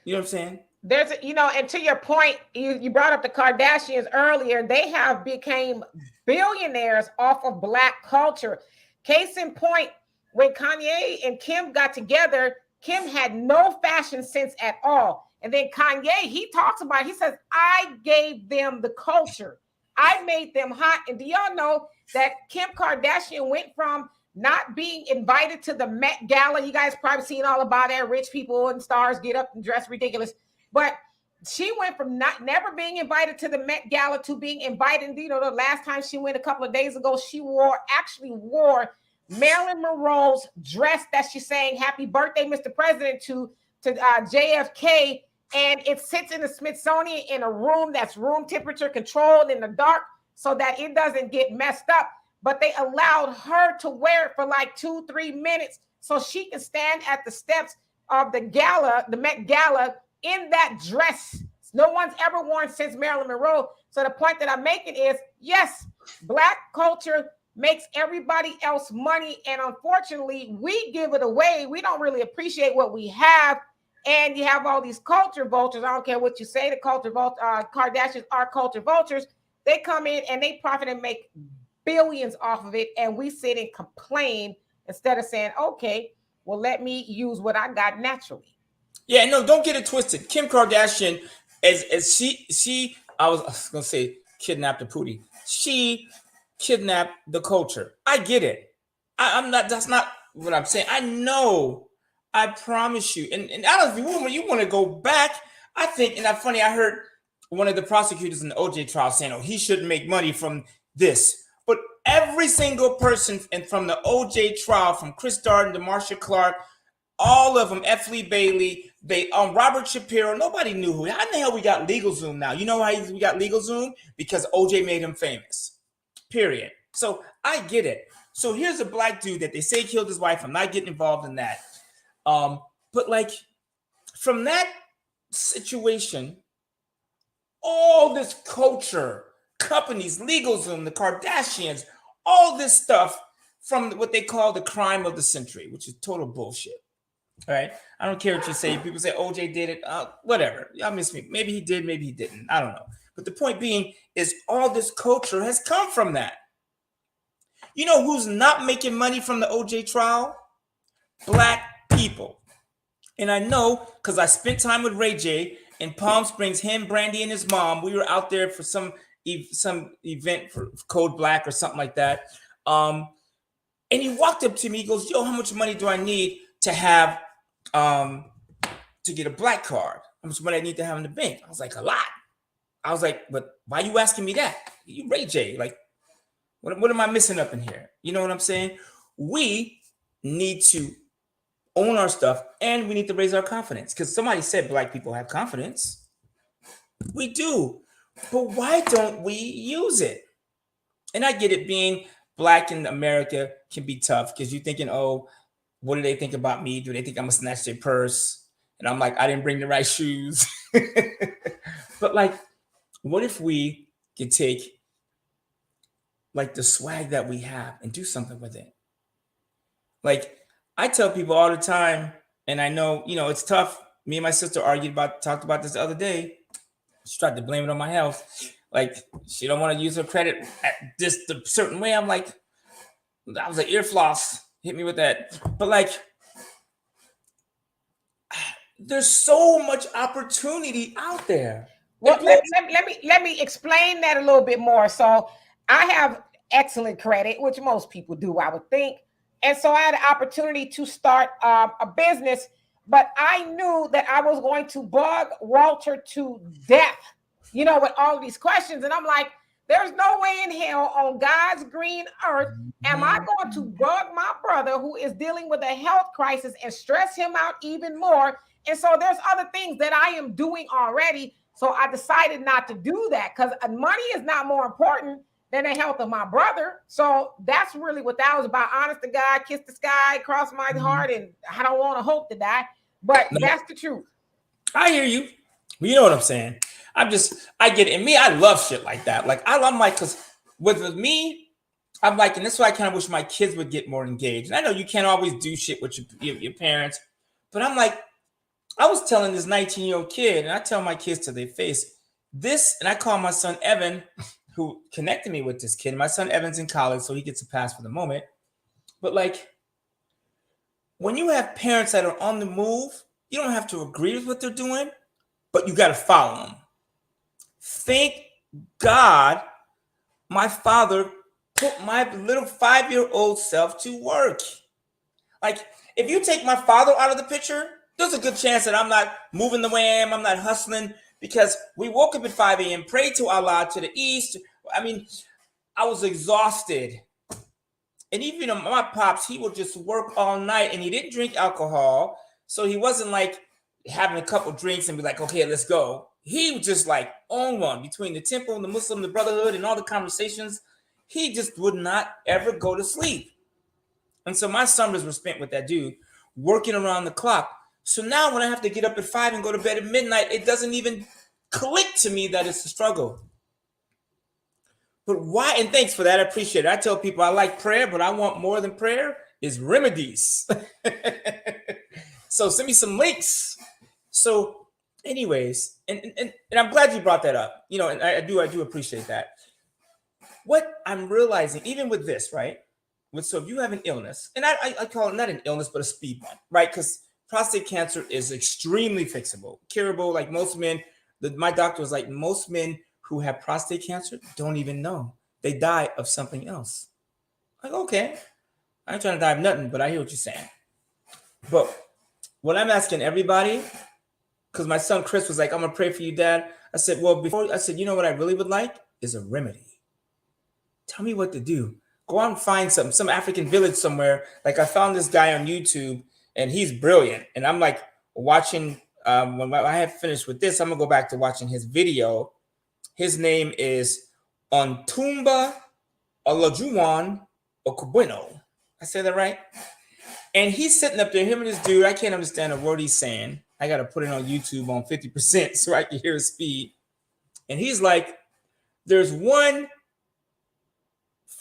You know what I'm saying? There's, and to your point, you brought up the Kardashians earlier. They have became billionaires off of Black culture. Case in point, when Kanye and Kim got together, Kim had no fashion sense at all. And then Kanye, he talks about, he says, "I gave them the culture. I made them hot." And do y'all know that Kim Kardashian went from not being invited to the Met Gala? You guys probably seen all about that. Rich people and stars get up and dress ridiculous. But she went from never being invited to the Met Gala to being invited. The last time she went a couple of days ago, she actually wore Marilyn Monroe's dress that she's saying "Happy Birthday, Mr. President" to JFK. And it sits in the Smithsonian in a room that's room temperature controlled in the dark so that it doesn't get messed up. But they allowed her to wear it for like 2-3 minutes so she can stand at the steps of the gala, the Met Gala, in that dress. No one's ever worn since Marilyn Monroe. So the point that I'm making is, yes, Black culture makes everybody else money. And unfortunately, we give it away. We don't really appreciate what we have. And you have all these culture vultures. I don't care what you say. The culture Kardashians are culture vultures. They come in and they profit and make billions off of it. And we sit and complain instead of saying, okay, well, let me use what I got naturally. Yeah, no, don't get it twisted. Kim Kardashian, as she I was gonna say kidnapped the pootie. She kidnapped the culture. I get it. I'm not. That's not what I'm saying. I know. I promise you. And out of you want to go back. I think, and that's funny. I heard one of the prosecutors in the OJ trial saying, "Oh, he shouldn't make money from this." But every single person, and from the OJ trial, from Chris Darden to Marsha Clark, all of them, F. Lee Bailey, Robert Shapiro, nobody knew who. How in the hell we got LegalZoom now? You know why we got LegalZoom? Because OJ made him famous. Period. So I get it. So here's a Black dude that they say killed his wife. I'm not getting involved in that. But like from that situation, all this culture, companies, LegalZoom, the Kardashians, all this stuff from what they call the crime of the century, which is total bullshit. All right. I don't care what you say. People say OJ did it. Whatever. Y'all miss me. Maybe he did, maybe he didn't. I don't know. But the point being is all this culture has come from that. You know who's not making money from the OJ trial? Black people. And I know because I spent time with Ray J in Palm Springs, him, Brandy, and his mom. We were out there for some event for Code Black or something like that. And he walked up to me. He goes, "Yo, how much money do I need to have to get a black card? How much money I need to have in the bank?" I was like, "A lot." I was like, "But why are you asking me that? You Ray J. Like, what am I missing up in here?" You know what I'm saying? We need to own our stuff, and we need to raise our confidence. Because somebody said black people have confidence. We do. But why don't we use it? And I get it, being black in America can be tough because you're thinking, oh, what do they think about me? Do they think I'm going to snatch their purse? And I'm like, I didn't bring the right shoes. But like, what if we could take like the swag that we have and do something with it? Like, I tell people all the time, and I know, it's tough. Me and my sister talked about this the other day. She tried to blame it on my health. Like, she don't want to use her credit at just a certain way. I'm like, that was an ear floss. Hit me with that. But like, there's so much opportunity out there. Well, let me explain that a little bit more. So I have excellent credit, which most people do, I would think. And so I had an opportunity to start a business, but I knew that I was going to bug Walter to death, with all of these questions. And I'm like, there's no way in hell on God's green earth am I going to bug my brother who is dealing with a health crisis and stress him out even more. And so there's other things that I am doing already. So I decided not to do that because money is not more important than the health of my brother. So that's really what that was about. Honest to God, kiss the sky, cross my heart, and I don't want to hope to die. But that's the truth. I hear you. You know what I'm saying? I get it. And me, I love shit like that. Like, I'm like, because with me, I'm like, and that's why I kind of wish my kids would get more engaged. And I know you can't always do shit with your parents, but I'm like, I was telling this 19-year-old kid, and I tell my kids to their face, and I call my son Evan, who connected me with this kid. My son Evan's in college, so he gets a pass for the moment. But like, when you have parents that are on the move, you don't have to agree with what they're doing, but you got to follow them. Thank God my father put my little 5-year-old self to work. Like, if you take my father out of the picture, there's a good chance that I'm not moving the way I am. I'm not hustling, because we woke up at 5 a.m., prayed to Allah to the east. I mean, I was exhausted. And even my pops, he would just work all night, and he didn't drink alcohol. So he wasn't like having a couple drinks and be like, okay, let's go. He was just like on one between the temple and the Muslim, the brotherhood, and all the conversations. He just would not ever go to sleep. And so my summers were spent with that dude working around the clock. So now when I have to get up at 5 and go to bed at midnight, it doesn't even click to me that it's a struggle. But why? And thanks for that. I appreciate it. I tell people I like prayer, but I want more than prayer is remedies. So send me some links. So anyways, and I'm glad you brought that up. And I do appreciate that. What I'm realizing, even with this, right? So if you have an illness, and I call it not an illness, but a speed bump, right? Because prostate cancer is extremely fixable, curable. Like most men, my doctor was like, most men who have prostate cancer don't even know. They die of something else. Like, okay, I ain't trying to die of nothing, but I hear what you're saying. But what I'm asking everybody, because my son Chris was like, I'm gonna pray for you, Dad. I said, you know what I really would like is a remedy. Tell me what to do. Go out and find some African village somewhere. Like, I found this guy on YouTube, and he's brilliant. And I'm like watching, when I have finished with this, I'm gonna go back to watching his video. His name is Ontumba Olajuwon Okubueno. I said that right? And he's sitting up there, him and this dude, I can't understand a word he's saying. I got to put it on YouTube on 50% so I can hear his speed. And he's like, there's one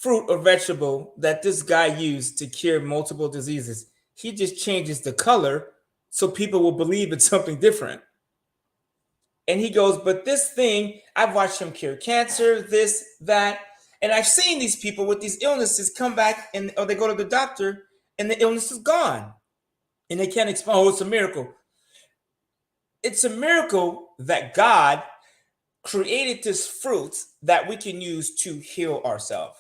fruit or vegetable that this guy used to cure multiple diseases. He just changes the color so people will believe it's something different. And he goes, but this thing, I've watched him cure cancer, this, that. And I've seen these people with these illnesses come back or they go to the doctor and the illness is gone. And they can't explain, oh, it's a miracle. It's a miracle that God created this fruit that we can use to heal ourselves.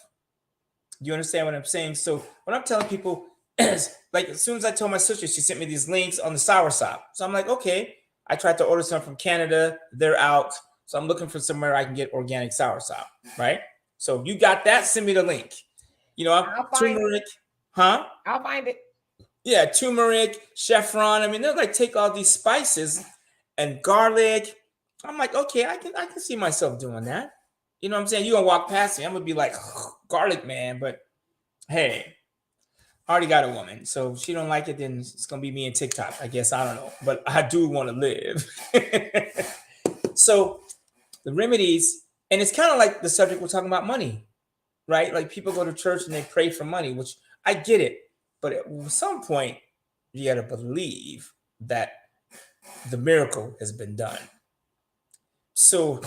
You understand what I'm saying? So what I'm telling people is, like, as soon as I told my sister, she sent me these links on the soursop. So I'm like, okay. I tried to order some from Canada. They're out. So I'm looking for somewhere I can get organic soursop, right? So if you got that, send me the link. You know, turmeric, huh? I'll find it. Yeah, turmeric, saffron. I mean, they're like, take all these spices and garlic. I'm like, okay, I can see myself doing that. You know what I'm saying? You're gonna walk past me, I'm gonna be like, garlic man, but hey, I already got a woman, so if she don't like it, then it's gonna be me and TikTok, I guess. I don't know, but I do want to live. So the remedies, and it's kind of like the subject we're talking about, money, right? Like people go to church and they pray for money, which I get it, but at some point you got to believe that the miracle has been done. So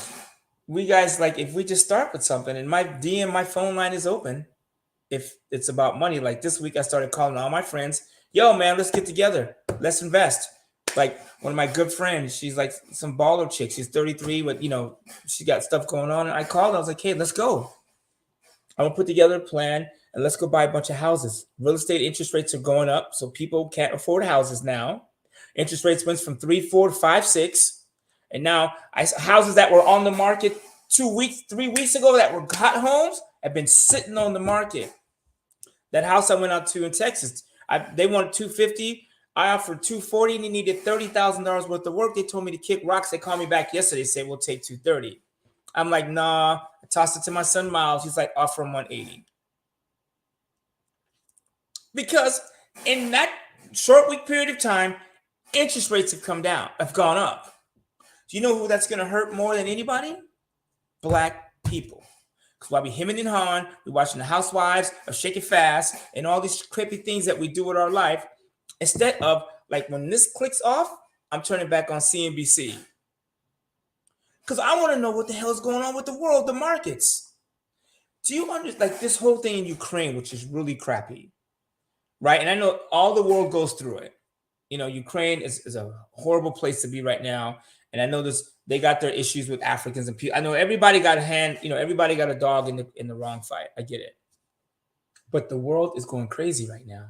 we guys, like, if we just start with something, and my phone line is open. If it's about money, like this week, I started calling all my friends. Yo, man, let's get together. Let's invest. Like one of my good friends, she's like some baller chick. She's 33, but she got stuff going on. And I called her. I was like, hey, let's go. I'm gonna put together a plan and let's go buy a bunch of houses. Real estate interest rates are going up, so people can't afford houses now. Interest rates went from 3, 4 to 5, 6, and now houses that were on the market 2 weeks, 3 weeks ago that were hot homes have been sitting on the market. That house I went out to in Texas, they wanted $250. I offered $240, and they needed $30,000 worth of work. They told me to kick rocks. They called me back yesterday, said we'll take $230. I'm like, nah. I tossed it to my son Miles. He's like, offer him $180. Because in that short week period of time, interest rates have gone up. Do you know who that's going to hurt more than anybody? Black people. Because while we hemming and hawing, we're watching the Housewives of Shake It Fast and all these crappy things that we do with our life. Instead of, like, when this clicks off, I'm turning back on CNBC. Because I want to know what the hell is going on with the world, the markets. Do you understand, like, this whole thing in Ukraine, which is really crappy, right? And I know all the world goes through it. Ukraine is a horrible place to be right now. And I know they got their issues with Africans and people. I know everybody got a hand, everybody got a dog in the wrong fight. I get it. But the world is going crazy right now.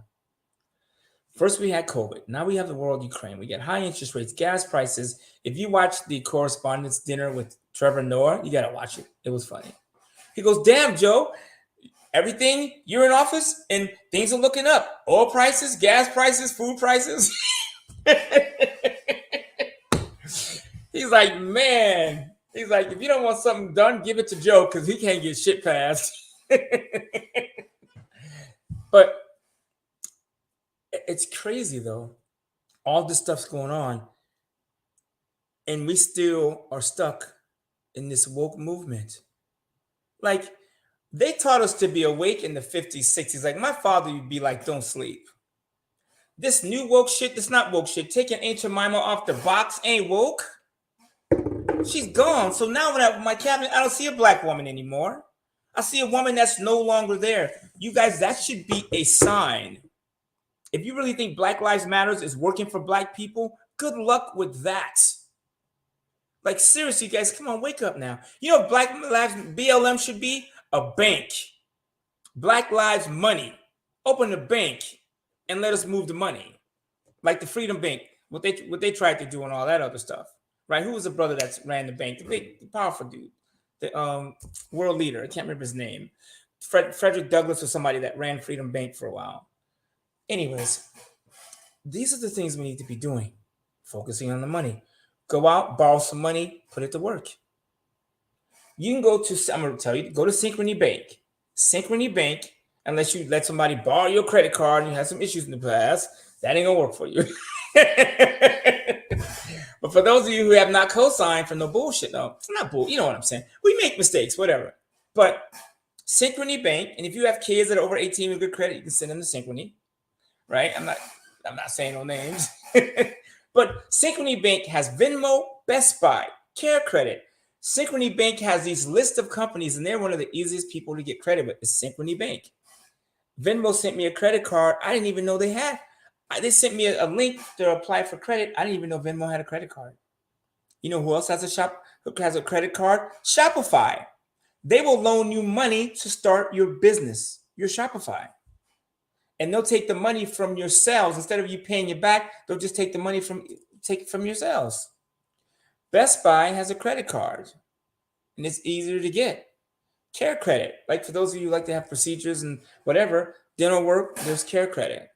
First we had COVID. Now we have the world Ukraine. We get high interest rates, gas prices. If you watch the Correspondents' Dinner with Trevor Noah, you got to watch it. It was funny. He goes, damn, Joe, everything, you're in office and things are looking up. Oil prices, gas prices, food prices. He's like, man. He's like, if you don't want something done, give it to Joe because he can't get shit passed. But it's crazy, though. All this stuff's going on. And we still are stuck in this woke movement. Like, they taught us to be awake in the 50s, 60s. Like, my father would be like, don't sleep. This new woke shit, that's not woke shit. Taking Aunt Jemima off the box ain't woke. She's gone. So now when my cabinet, I don't see a black woman anymore. I see a woman that's no longer there. You guys, that should be a sign. If you really think Black Lives Matters is working for black people, good luck with that. Like, seriously, guys, come on, wake up now. You know, Black Lives, BLM should be a bank. Black Lives Money. Open a bank and let us move the money. Like the Freedom Bank, what they tried to do and all that other stuff. Right? Who was the brother that ran the bank? The powerful dude. The world leader. I can't remember his name. Frederick Douglass or somebody that ran Freedom Bank for a while. Anyways, these are the things we need to be doing. Focusing on the money. Go out, borrow some money, put it to work. You can go to, I'm going to tell you, go to Synchrony Bank. Synchrony Bank, unless you let somebody borrow your credit card and you had some issues in the past, that ain't going to work for you. But for those of you who have not co-signed for no bullshit, no, it's not bull. You know what I'm saying? We make mistakes, whatever. But Synchrony Bank, and if you have kids that are over 18 with good credit, you can send them to Synchrony, right? I'm not saying no names. But Synchrony Bank has Venmo, Best Buy, Care Credit. Synchrony Bank has these list of companies, and they're one of the easiest people to get credit with. Is Synchrony Bank. Venmo sent me a credit card. I didn't even know they had. They sent me a link to apply for credit. I didn't even know Venmo had a credit card. You know who else has a credit card? Shopify. They will loan you money to start your business, your Shopify. And they'll take the money from your sales. Instead of you paying it back, they'll just take it from your sales. Best Buy has a credit card, and it's easier to get. Care Credit, like for those of you who like to have procedures and whatever, dental work, there's Care Credit.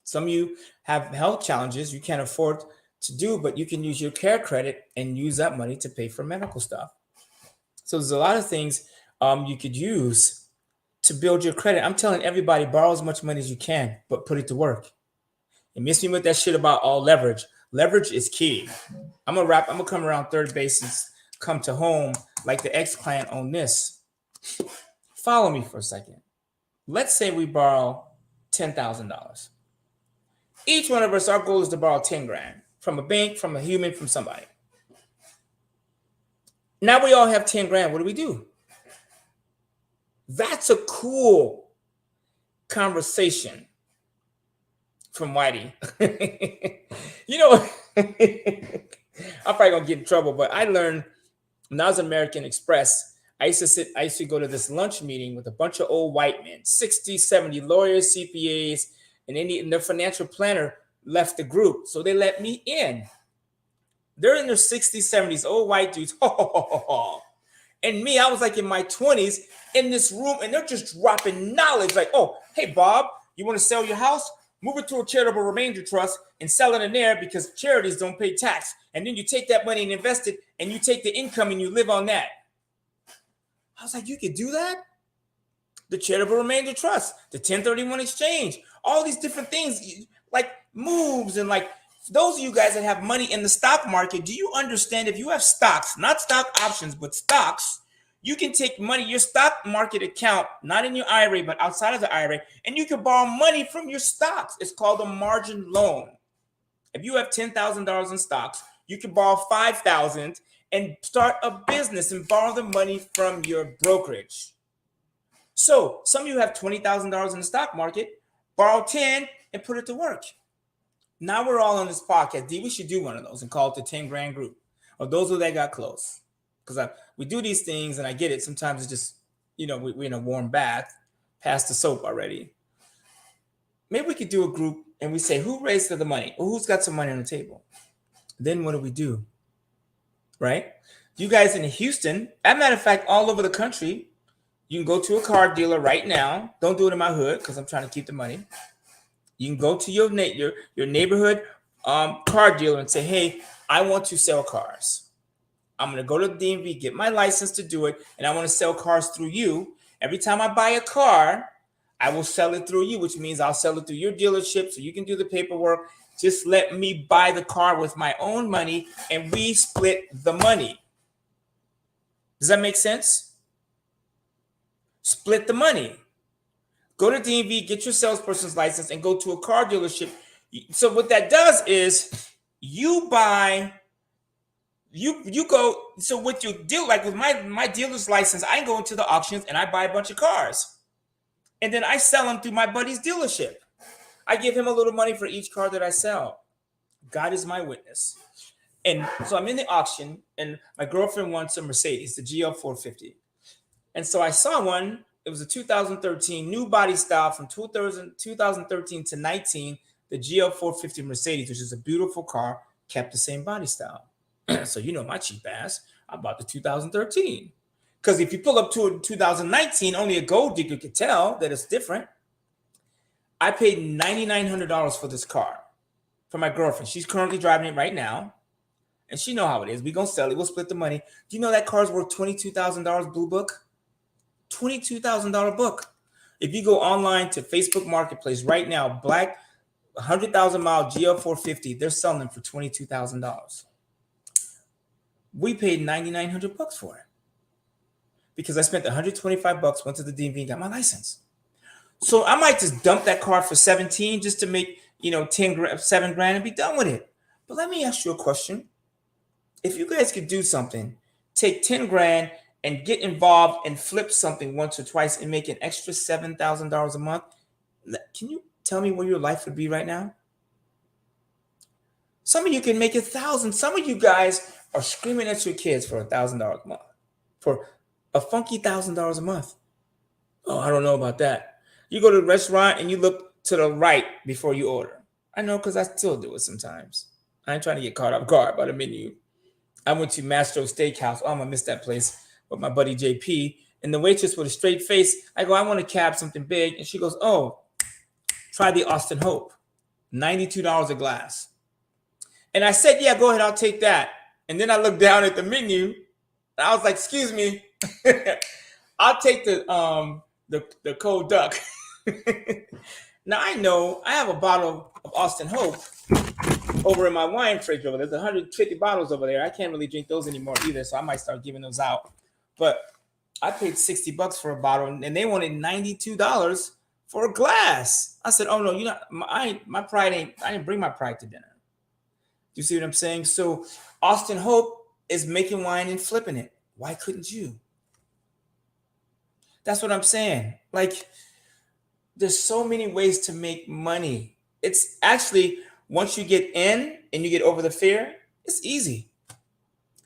Some of you have health challenges you can't afford to do, but you can use your Care Credit and use that money to pay for medical stuff. So there's a lot of things you could use to build your credit. I'm telling everybody, borrow as much money as you can, but put it to work. And miss me with that shit about all leverage. Leverage is key. I'm gonna come around third base and come to home like the ex-client on this. Follow me for a second. Let's say we borrow $10,000. Each one of us, our goal is to borrow 10 grand from a bank, from a human, from somebody. Now we all have 10 grand. What do we do? That's a cool conversation from Whitey. You know, I'm probably gonna get in trouble, but I learned when I was at American Express, I used to go to this lunch meeting with a bunch of old white men, 60, 70 lawyers, CPAs, and their financial planner left the group. So they let me in. They're in their 60s, 70s, old white dudes. And me, I was like in my 20s in this room, and they're just dropping knowledge like, oh, hey, Bob, you want to sell your house? Move it to a charitable remainder trust and sell it in there because charities don't pay tax. And then you take that money and invest it, and you take the income and you live on that. I was like, you could do that? The charitable remainder trust, the 1031 exchange, all these different things like moves. And like those of you guys that have money in the stock market, do you understand if you have stocks, not stock options, but stocks, you can take money, your stock market account, not in your IRA, but outside of the IRA, and you can borrow money from your stocks. It's called a margin loan. If you have $10,000 in stocks, you can borrow $5,000 and start a business and borrow the money from your brokerage. So some of you have $20,000 in the stock market, borrow 10 and put it to work. Now we're all on this podcast. We should do one of those and call it the 10 grand group. Or those who that got close. Because we do these things and I get it. Sometimes it's just, we're in a warm bath, past the soap already. Maybe we could do a group and we say, who raised the money? Or who's got some money on the table? Then what do we do? Right? You guys in Houston, as a matter of fact, all over the country, you can go to a car dealer right now. Don't do it in my hood because I'm trying to keep the money. You can go to your neighborhood car dealer and say, hey, I want to sell cars. I'm going to go to the DMV, get my license to do it, and I want to sell cars through you. Every time I buy a car, I will sell it through you, which means I'll sell it through your dealership so you can do the paperwork. Just let me buy the car with my own money, and we split the money. Does that make sense? Split the money. Go to DMV, get your salesperson's license, and go to a car dealership. So what that does is you buy, you go, so with your deal, like with my dealer's license, I go into the auctions and I buy a bunch of cars. And then I sell them through my buddy's dealership. I give him a little money for each car that I sell. God is my witness. And so I'm in the auction and my girlfriend wants a Mercedes, the GL 450. And so I saw one. It was a 2013 new body style from 2013 to 19, the GL 450 Mercedes, which is a beautiful car, kept the same body style. So my cheap ass, I bought the 2013. Because if you pull up to 2019, only a gold digger could tell that it's different. I paid $9,900 for this car for my girlfriend. She's currently driving it right now. And she know how it is. We're going to sell it. We'll split the money. Do you know that car's worth $22,000 Blue Book? $22,000 book. If you go online to Facebook Marketplace right now, black 100,000 mile GL 450, they're selling them for $22,000. We paid $9,900 for it. because I spent $125, went to the DMV and got my license. So I might just dump that car for 17 just to make, 10 grand, 7 grand and be done with it. But let me ask you a question. If you guys could do something, take 10 grand and get involved and flip something once or twice and make an extra $7,000 a month, can you tell me where your life would be right now? Some of you can make 1,000. Some of you guys are screaming at your kids for $1,000 a month, for a funky $1,000 a month. Oh, I don't know about that. You go to the restaurant and you look to the right before you order. I know, because I still do it sometimes. I ain't trying to get caught off guard by the menu. I went to Mastro Steakhouse. Oh, I'm gonna miss that place with my buddy JP. And the waitress with a straight face, I go, I want to cab something big. And she goes, oh, try the Austin Hope. $92 a glass. And I said, yeah, go ahead, I'll take that. And then I looked down at the menu and I was like, excuse me, I'll take the cold duck. Now I know I have a bottle of Austin Hope over in my wine fridge over there. There's 150 bottles over there. I can't really drink those anymore either, so I might start giving those out. But I paid $60 for a bottle, and they wanted $92 for a glass. I said, "Oh no, you know, my pride ain't. I didn't bring my pride to dinner." Do you see what I'm saying? So Austin Hope is making wine and flipping it. Why couldn't you? That's what I'm saying. Like, there's so many ways to make money. It's actually, once you get in and you get over the fear, it's easy.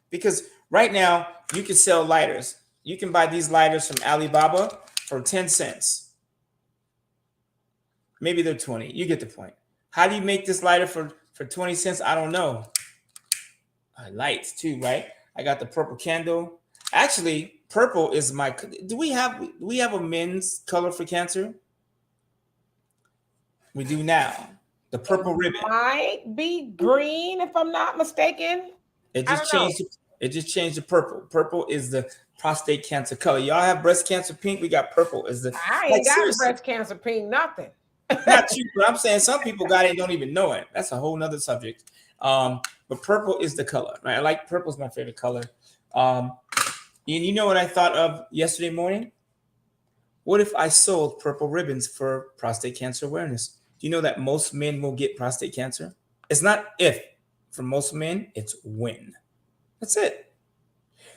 Because right now you can sell lighters. You can buy these lighters from Alibaba for 10 cents. Maybe they're 20. You get the point. How do you make this lighter for 20 cents? I don't know. Lights too, right? I got the purple candle. Actually, purple is my. Do we have a men's color for cancer? We do now. The purple ribbon. Might be green if I'm not mistaken. It just changed. It just changed to purple. Purple is the prostate cancer color. Y'all have breast cancer pink. We got purple as the. I ain't got breast cancer pink, nothing. Not you, but I'm saying some people got it and don't even know it. That's a whole nother subject. But purple is the color, right? I like purple is my favorite color. And you know what I thought of yesterday morning? What if I sold purple ribbons for prostate cancer awareness? Do you know that most men will get prostate cancer? It's not if. For most men, it's when. That's it.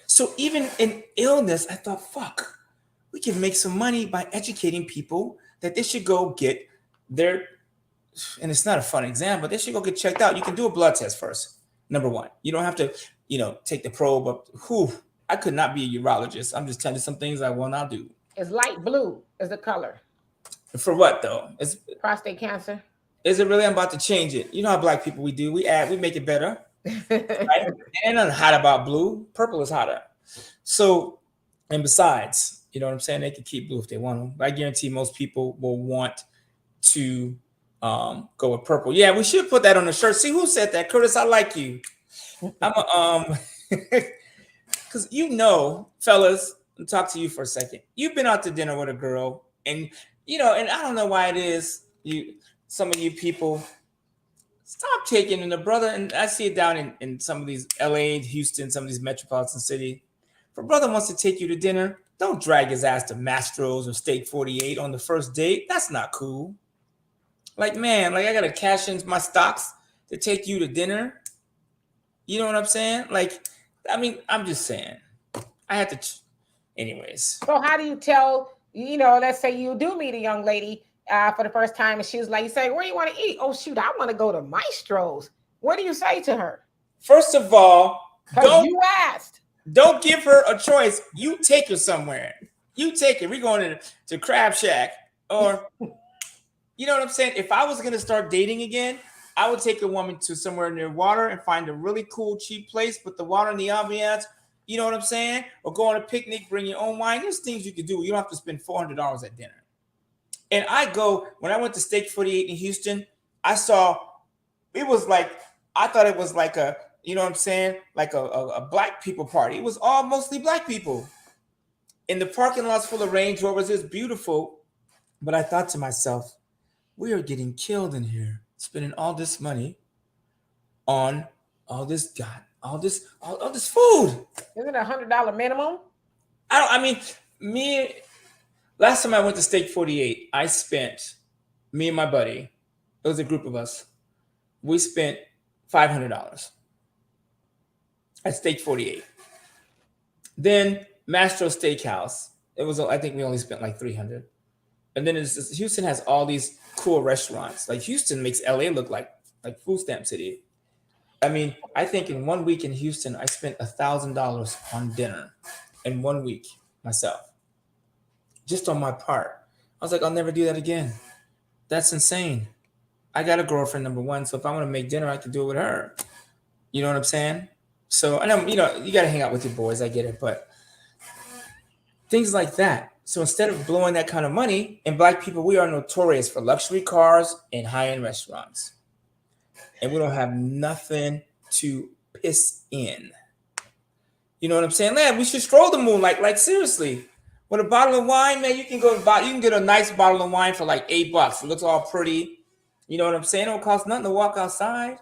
So even in illness, I thought, fuck, we can make some money by educating people that they should go get their, and it's not a fun exam, but they should go get checked out. You can do a blood test first. Number one, you don't have to, take the probe up. I could not be a urologist. I'm just telling you some things I will not do. It's light blue is the color. For what though? It's prostate cancer. Is it really? I'm about to change it. You know how black people we do. We make it better. Right? Ain't nothing hot about blue. Purple is hotter. So, and besides, you know what I'm saying? They can keep blue if they want them. But I guarantee most people will want to go with purple. Yeah, we should put that on the shirt. See who said that? Curtis, I like you. I'm because fellas, I'll talk to you for a second. You've been out to dinner with a girl, and and I don't know why it is some of you people stop taking the brother, and I see it down in some of these LA, Houston, some of these metropolitan cities. If a brother wants to take you to dinner, don't drag his ass to Mastro's or Steak 48 on the first date. That's not cool. Like, man, I gotta cash in my stocks to take you to dinner. You know what I'm saying? Like, I mean, I'm just saying. I had to. Anyways. So how do you tell? Let's say you do meet a young lady for the first time, and she's like, you say, where do you want to eat? Oh, shoot, I want to go to Maestro's. What do you say to her? First of all, you asked. Don't give her a choice. You take her somewhere. You take her. We're going to Crab Shack. Or, you know what I'm saying? If I was going to start dating again, I would take a woman to somewhere near water and find a really cool, cheap place, put the water in the ambiance. You know what I'm saying? Or go on a picnic, bring your own wine. There's things you can do. You don't have to spend $400 at dinner. And when I went to Steak 48 in Houston, I thought it was like a, you know what I'm saying? Like a black people party. It was all mostly black people. In the parking lots full of Range Rovers, it's beautiful. But I thought to myself, we are getting killed in here, spending all this money on all this food. Isn't it $100 minimum? I don't. I mean, me. Last time I went to Steak 48, I spent me and my buddy. It was a group of us. We spent $500 at Steak 48. Then Mastro Steakhouse. It was. I think we only spent like 300. And then Houston has all these cool restaurants. Like Houston makes LA look like food stamp city. I mean, I think in 1 week in Houston, I spent $1,000 on dinner in 1 week myself, just on my part. I was like, I'll never do that again. That's insane. I got a girlfriend, number one, so if I want to make dinner, I can do it with her. You know what I'm saying? So I know, you got to hang out with your boys. I get it, but things like that. So instead of blowing that kind of money, and Black people, we are notorious for luxury cars and high-end restaurants. And we don't have nothing to piss in. You know what I'm saying? Man, we should stroll the moonlight. Like seriously, with a bottle of wine, man, you can get a nice bottle of wine for like $8. It looks all pretty. You know what I'm saying? It don't cost nothing to walk outside.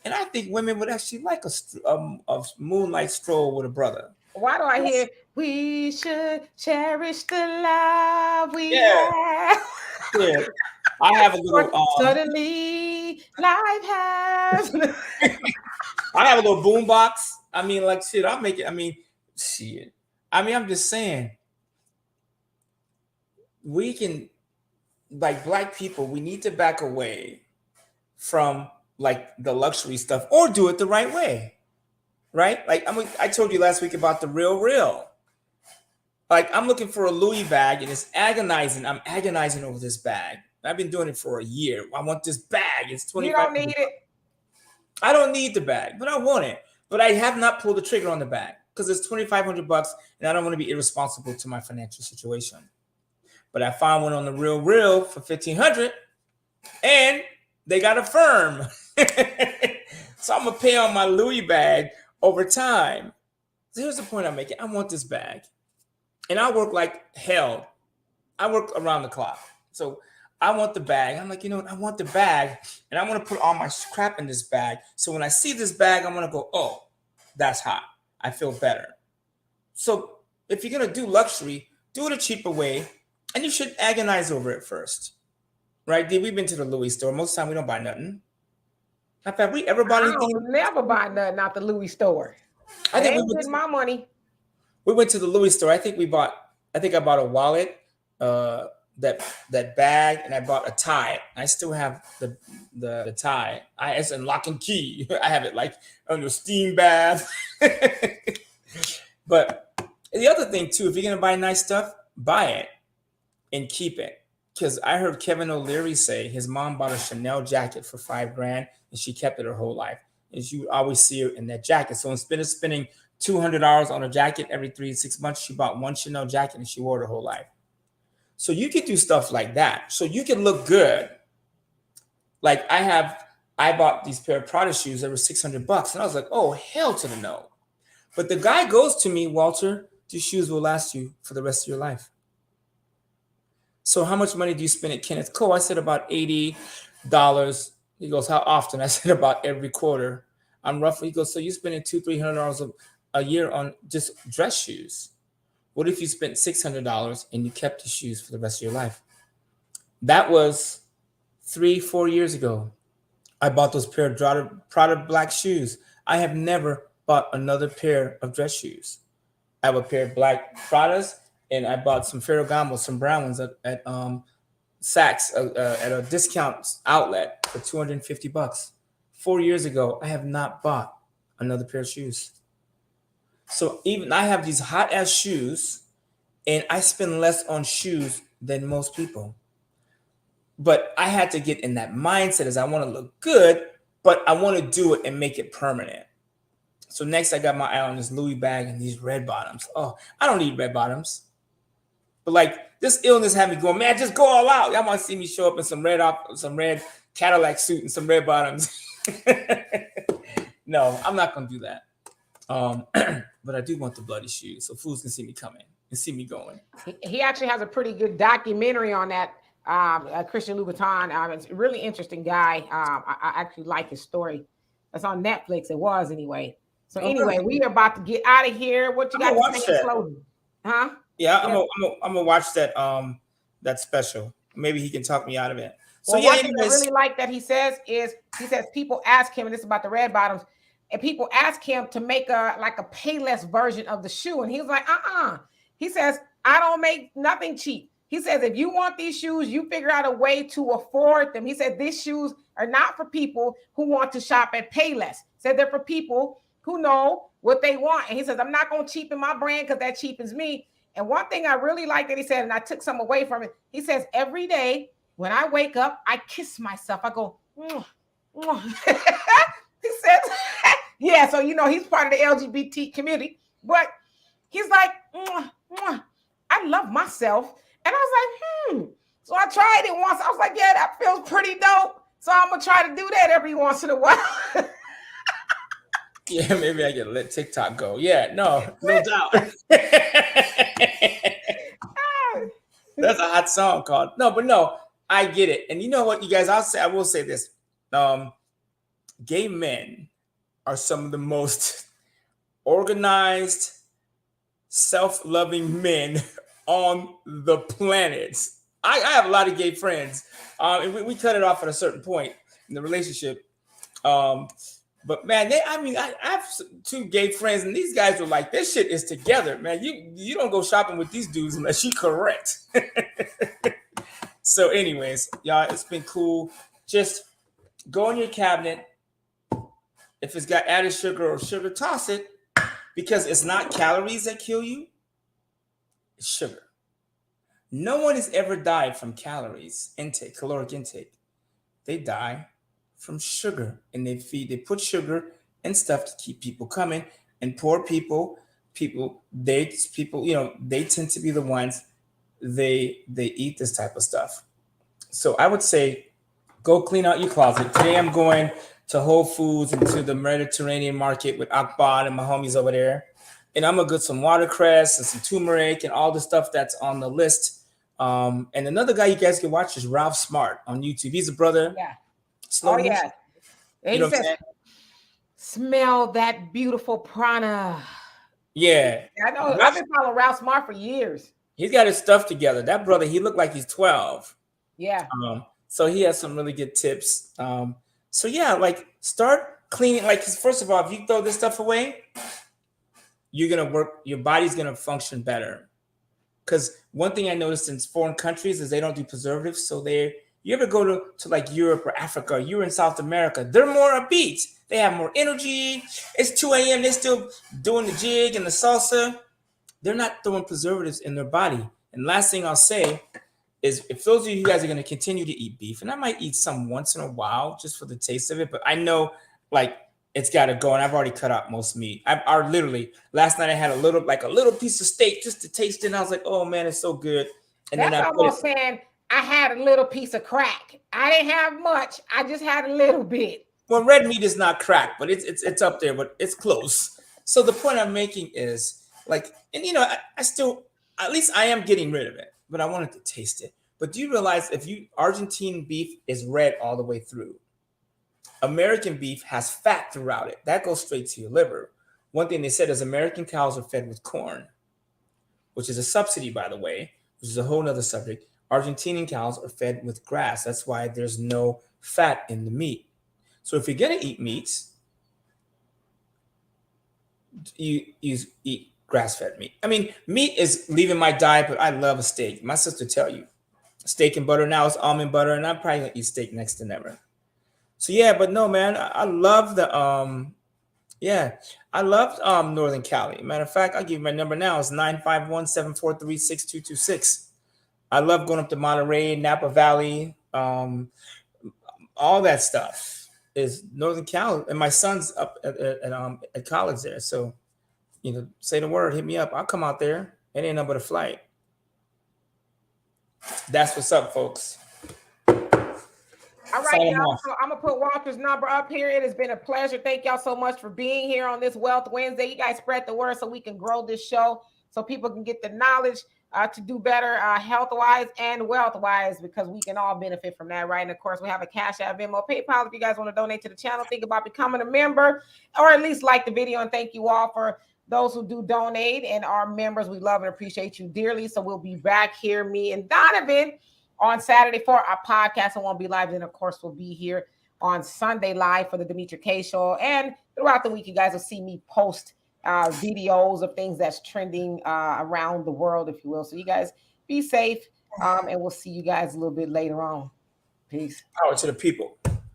And I think women would actually like a moonlight stroll with a brother. Why do I hear we should cherish the love we Yeah. have? Yeah. I have a little. Suddenly, life has. I have a little boom box. I mean, like shit. I'll make it. I mean, shit. I mean, I'm just saying. We can, like Black people, we need to back away from like the luxury stuff, or do it the right way, right? Like I told you last week about the real. Like I'm looking for a Louis bag, and it's agonizing. I'm agonizing over this bag. I've been doing it for a year. I want this bag. It's 25. You don't need it. I don't need the bag, but I want it. But I have not pulled the trigger on the bag because it's $2,500, and I don't want to be irresponsible to my financial situation. But I found one on the real for $1,500, and they got a firm. So I'm gonna pay on my Louis bag over time. So here's the point I'm making. I want this bag, and I work like hell. I work around the clock. So I want the bag. I'm like, you know what? I want the bag, and I want to put all my crap in this bag. So when I see this bag, I'm gonna go, oh, that's hot. I feel better. So if you're gonna do luxury, do it a cheaper way, and you should agonize over it first, right? D, we've been to the Louis store. Most of the time, we don't buy nothing. In fact, we ever bought anything? I never buy nothing out the Louis store. I think we getting my money. We went to the Louis store. I think I bought a wallet, that bag, and I bought a tie. I still have the tie. It's in lock and key. I have it like on your steam bath. But the other thing too, if you're gonna buy nice stuff, buy it and keep it. Because I heard Kevin O'Leary say his mom bought a Chanel jacket for $5,000, and she kept it her whole life. And she would always see her in that jacket. So instead of spending $200 on a jacket every 3-6 months, she bought one Chanel jacket and she wore it her whole life. So you could do stuff like that. So you can look good. Like I bought these pair of Prada shoes that were $600, and I was like, oh, hell to the no. But the guy goes to me, Walter, these shoes will last you for the rest of your life. So how much money do you spend at Kenneth Cole? I said about $80. He goes, how often? I said about every quarter. I'm roughly, he goes, so you're spending $200-$300 a year on just dress shoes. What if you spent $600 and you kept the shoes for the rest of your life? That was 3-4 years ago. I bought those pair of Prada black shoes. I have never bought another pair of dress shoes. I have a pair of black Pradas, and I bought some Ferragamo, some brown ones at Saks at a discount outlet for $250. 4 years ago, I have not bought another pair of shoes. So even I have these hot ass shoes, and I spend less on shoes than most people. But I had to get in that mindset as I want to look good, but I want to do it and make it permanent. So next I got my eye on this Louis bag and these red bottoms. Oh, I don't need red bottoms. But like this illness had me going, man, just go all out. Y'all want to see me show up in some red Cadillac suit and some red bottoms. No, I'm not going to do that. But I do want the bloody shoes so fools can see me coming and see me going. He actually has a pretty good documentary on that. Christian Louboutin. It's a really interesting guy. I actually like his story. That's on Netflix. It was anyway. So anyway, we are about to get out of here. What you got to say in closing? Huh? Yeah, Yeah. I'm gonna watch that special. Maybe he can talk me out of it. So Well, yeah, one thing I anyways. really like that he says is he says people ask him, and this is about the red bottoms, and people ask him to make a like a payless version of the shoe, and he was like, He says, I don't make nothing cheap. He says, if you want these shoes, you figure out a way to afford them. He said, these shoes are not for people who want to shop at Payless. He said they're for people who know what they want. And he says, I'm not going to cheapen my brand because that cheapens me. And one thing I really like that he said, and I took some away from it, he says, every day when I wake up, I kiss myself. I go, mwah, mwah. He says, yeah, so, he's part of the LGBT community, but he's like, mwah, mwah. I love myself. And I was like, So I tried it once. I was like, yeah, that feels pretty dope. So I'm going to try to do that every once in a while. Yeah, maybe I can let TikTok go. Yeah, no doubt. That's a hot song called but no, I get it. And you know what, you guys, I will say this. Gay men are some of the most organized, self-loving men on the planet. I have a lot of gay friends. And we cut it off at a certain point in the relationship. But man, I have 2 gay friends, and these guys were like, this shit is together, man. You don't go shopping with these dudes unless you correct. So anyways, y'all, it's been cool. Just go in your cabinet. If it's got added sugar or sugar, toss it, because it's not calories that kill you. It's sugar. No one has ever died from caloric intake. They die from sugar, and they put sugar and stuff to keep people coming. And poor people, they tend to be the ones they eat this type of stuff. So I would say, go clean out your closet. Today I'm going to Whole Foods and to the Mediterranean market with Akbar and my homies over there. And I'm gonna get some watercress and some turmeric and all the stuff that's on the list. And another guy you guys can watch is Ralph Smart on YouTube. He's a brother. Yeah. Slow motion. Yeah. And he says, smell that beautiful prana. Yeah. I know. I've been following Ralph Smart for years. He's got his stuff together. That brother, he looked like he's 12. Yeah. So he has some really good tips. So yeah, like start cleaning. Like, first of all, if you throw this stuff away, you're gonna work. Your body's gonna function better. Because one thing I noticed in foreign countries is they don't do preservatives. So you ever go to like Europe or Africa, you're in South America, they're more upbeat. They have more energy. It's 2 a.m. They're still doing the jig and the salsa. They're not throwing preservatives in their body. And last thing I'll say is, if those of you guys are going to continue to eat beef, and I might eat some once in a while just for the taste of it, but I know like it's got to go, and I've already cut out most meat. I literally, last night I had a little piece of steak just to taste it, and I was like, oh man, it's so good. And that's then almost saying I had a little piece of crack. I didn't have much. I just had a little bit. Well, red meat is not crack, but it's up there, but it's close. So the point I'm making is like, and I still, at least I am getting rid of it, but I wanted to taste it. But do you realize Argentine beef is red all the way through? American beef has fat throughout it. That goes straight to your liver. One thing they said is American cows are fed with corn, which is a subsidy, by the way, which is a whole nother subject. Argentinian cows are fed with grass. That's why there's no fat in the meat. So if you're going to eat meats, you eat grass-fed meat. I mean, meat is leaving my diet, but I love a steak. My sister tell you, steak and butter now is almond butter, and I'm probably going to eat steak next to never. So yeah, but no, man, I love the I loved Northern Cali. Matter of fact, I'll give you my number now. It's 951-743-6226. I love going up to Monterey, Napa Valley, all that stuff is Northern Cali. And my son's up at college there. So, say the word, hit me up. I'll come out there. It ain't nothing but a flight. That's what's up, folks. All right, y'all. So I'm going to put Walter's number up here. It has been a pleasure. Thank y'all so much for being here on this Wealth Wednesday. You guys spread the word so we can grow this show, so people can get the knowledge to do better health-wise and wealth-wise, because we can all benefit from that, right? And, of course, we have a Cash App, Venmo, PayPal. If you guys want to donate to the channel, think about becoming a member, or at least like the video. And thank you all for those who do donate, and our members. We love and appreciate you dearly. So we'll be back here, me and Donovan, on Saturday for our podcast. It won't be live. Then, of course, we'll be here on Sunday live for the Demetria K Show. And throughout the week, you guys will see me post videos of things that's trending around the world, if you will. So you guys be safe, and we'll see you guys a little bit later on. Peace. Power to the people.